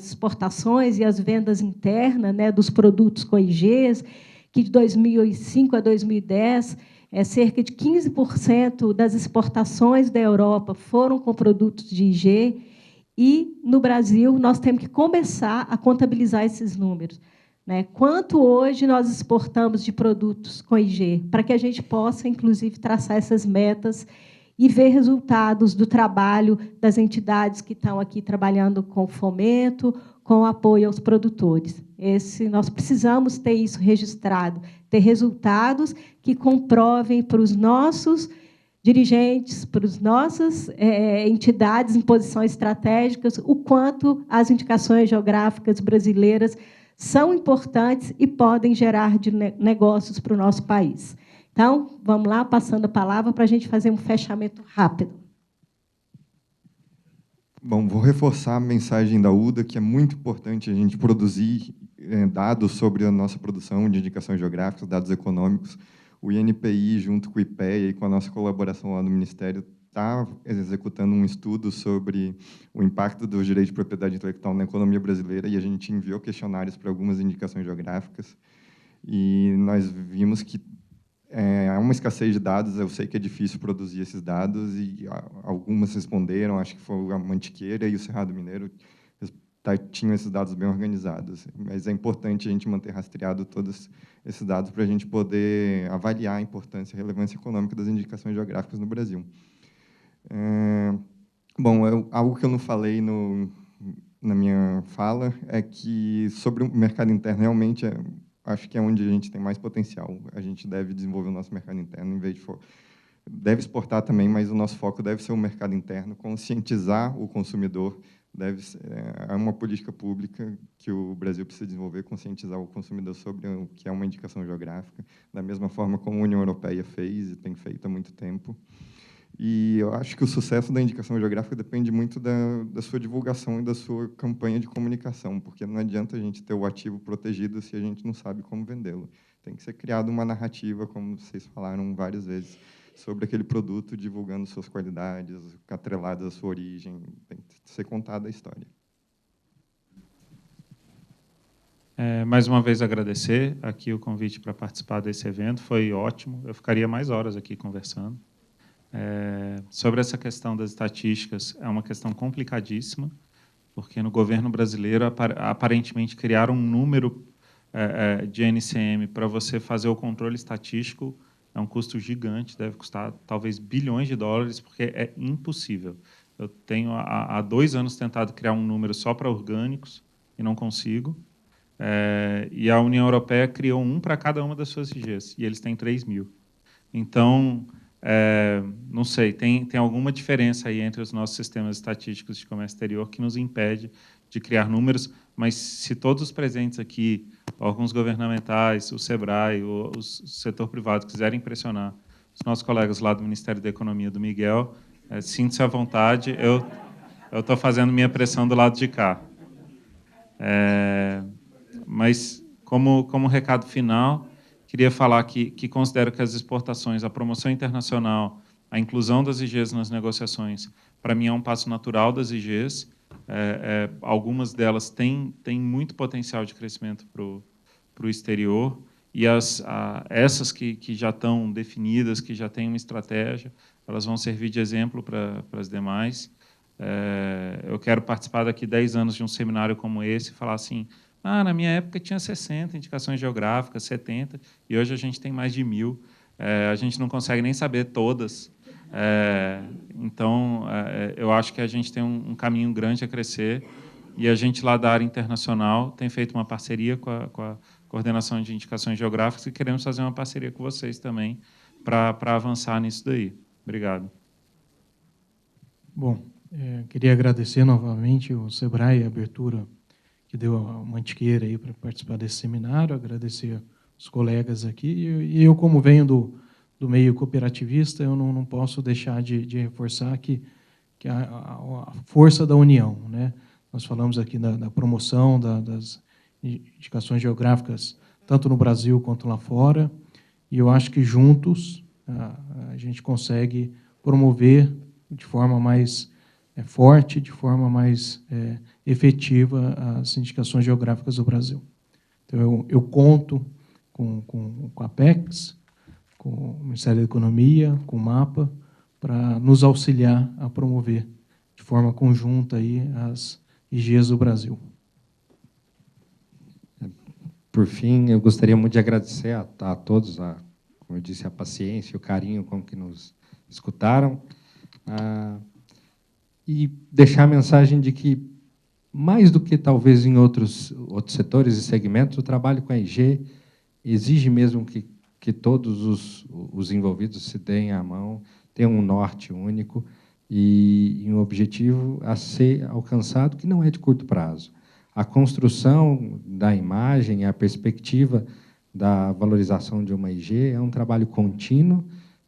exportações e as vendas internas, né, dos produtos com IGs, que de 2005 a 2010, cerca de 15% das exportações da Europa foram com produtos de IG, e, no Brasil, nós temos que começar a contabilizar esses números, né? Quanto hoje nós exportamos de produtos com IG, para que a gente possa, inclusive, traçar essas metas e ver resultados do trabalho das entidades que estão aqui trabalhando com fomento, com apoio aos produtores. Nós precisamos ter isso registrado, ter resultados que comprovem para os nossos dirigentes, para as nossas entidades em posições estratégicas, o quanto as indicações geográficas brasileiras são importantes e podem gerar negócios para o nosso país. Então, vamos lá, passando a palavra para a gente fazer um fechamento rápido. Bom, vou reforçar a mensagem da UDA, que é muito importante a gente produzir dados sobre a nossa produção de indicações geográficas, dados econômicos. O INPI, junto com o IPEA e com a nossa colaboração lá no Ministério, está executando um estudo sobre o impacto dos direitos de propriedade intelectual na economia brasileira, e a gente enviou questionários para algumas indicações geográficas, e nós vimos que há uma escassez de dados. Eu sei que é difícil produzir esses dados, e algumas responderam, acho que foi a Mantiqueira e o Cerrado Mineiro, tinham esses dados bem organizados. Mas é importante a gente manter rastreado todos esses dados para a gente poder avaliar a importância e a relevância econômica das indicações geográficas no Brasil. Bom, algo que eu não falei na minha fala é que, sobre o mercado interno, realmente, acho que é onde a gente tem mais potencial. A gente deve desenvolver o nosso mercado interno, em vez de deve exportar também, mas o nosso foco deve ser o mercado interno, conscientizar o consumidor. É uma política pública que o Brasil precisa desenvolver, conscientizar o consumidor sobre o que é uma indicação geográfica, da mesma forma como a União Europeia fez e tem feito há muito tempo. E eu acho que o sucesso da indicação geográfica depende muito da sua divulgação e da sua campanha de comunicação, porque não adianta a gente ter o ativo protegido se a gente não sabe como vendê-lo. Tem que ser criada uma narrativa, como vocês falaram várias vezes, sobre aquele produto, divulgando suas qualidades, atreladas à sua origem. Tem que ser contada a história. Mais uma vez, agradecer aqui o convite para participar desse evento. Foi ótimo. Eu ficaria mais horas aqui conversando. Sobre essa questão das estatísticas, é uma questão complicadíssima, porque no governo brasileiro, aparentemente, criaram um número de NCM para você fazer o controle estatístico. É um custo gigante, deve custar talvez bilhões de dólares, porque é impossível. Eu tenho há 2 anos tentado criar um número só para orgânicos e não consigo. E a União Europeia criou um para cada uma das suas IGs, e eles têm 3.000. Então, não sei, tem alguma diferença aí entre os nossos sistemas estatísticos de comércio exterior que nos impede de criar números, mas se todos os presentes aqui, órgãos governamentais, o SEBRAE, o setor privado, quiserem pressionar os nossos colegas lá do Ministério da Economia, do Miguel, sinta-se à vontade, eu estou fazendo minha pressão do lado de cá. Mas, como recado final, queria falar que considero que as exportações, a promoção internacional, a inclusão das IGs nas negociações, para mim é um passo natural das IGs. Algumas delas têm muito potencial de crescimento para o exterior, e essas que já estão definidas, que já têm uma estratégia, elas vão servir de exemplo para as demais. Eu quero participar daqui 10 anos de um seminário como esse e falar assim, na minha época tinha 60 indicações geográficas, 70, e hoje a gente tem mais de 1.000. A gente não consegue nem saber todas. Então, eu acho que a gente tem um caminho grande a crescer, e a gente, lá da área internacional, tem feito uma parceria com a Coordenação de Indicações Geográficas, e queremos fazer uma parceria com vocês também para avançar nisso daí. Obrigado. Bom, queria agradecer novamente o SEBRAE, a abertura que deu a Mantiqueira aí para participar desse seminário, agradecer os colegas aqui, e eu, como venho do meio cooperativista, eu não posso deixar de reforçar que a força da união, né? Nós falamos aqui da promoção das indicações geográficas, tanto no Brasil quanto lá fora, e eu acho que juntos a gente consegue promover de forma mais forte, de forma mais efetiva as indicações geográficas do Brasil. Então, eu conto com a Apex, com o Ministério da Economia, com o MAPA, para nos auxiliar a promover de forma conjunta aí as IGs do Brasil. Por fim, eu gostaria muito de agradecer a todos, como eu disse, a paciência e o carinho com que nos escutaram, e deixar a mensagem de que, mais do que talvez em outros setores e segmentos, o trabalho com a IG exige mesmo que todos os envolvidos se deem a mão, tenham um norte único e um objetivo a ser alcançado que não é de curto prazo. A construção da imagem, a perspectiva da valorização de uma IG é um trabalho contínuo,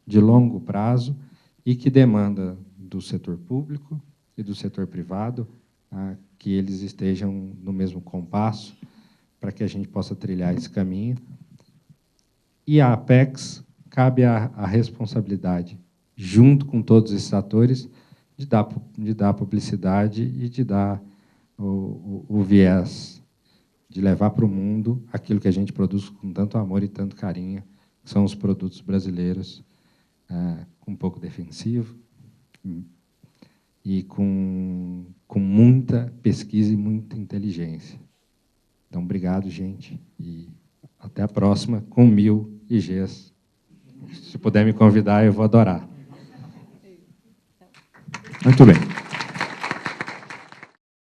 de longo prazo, e que demanda do setor público e do setor privado que eles estejam no mesmo compasso para que a gente possa trilhar esse caminho. E a Apex cabe a responsabilidade, junto com todos esses atores, de dar publicidade e de dar o viés, de levar para o mundo aquilo que a gente produz com tanto amor e tanto carinho, que são os produtos brasileiros, com um pouco defensivo e com muita pesquisa e muita inteligência. Então, obrigado, gente, e até a próxima, com 1.000 IGs. Se puder me convidar, eu vou adorar. Muito bem.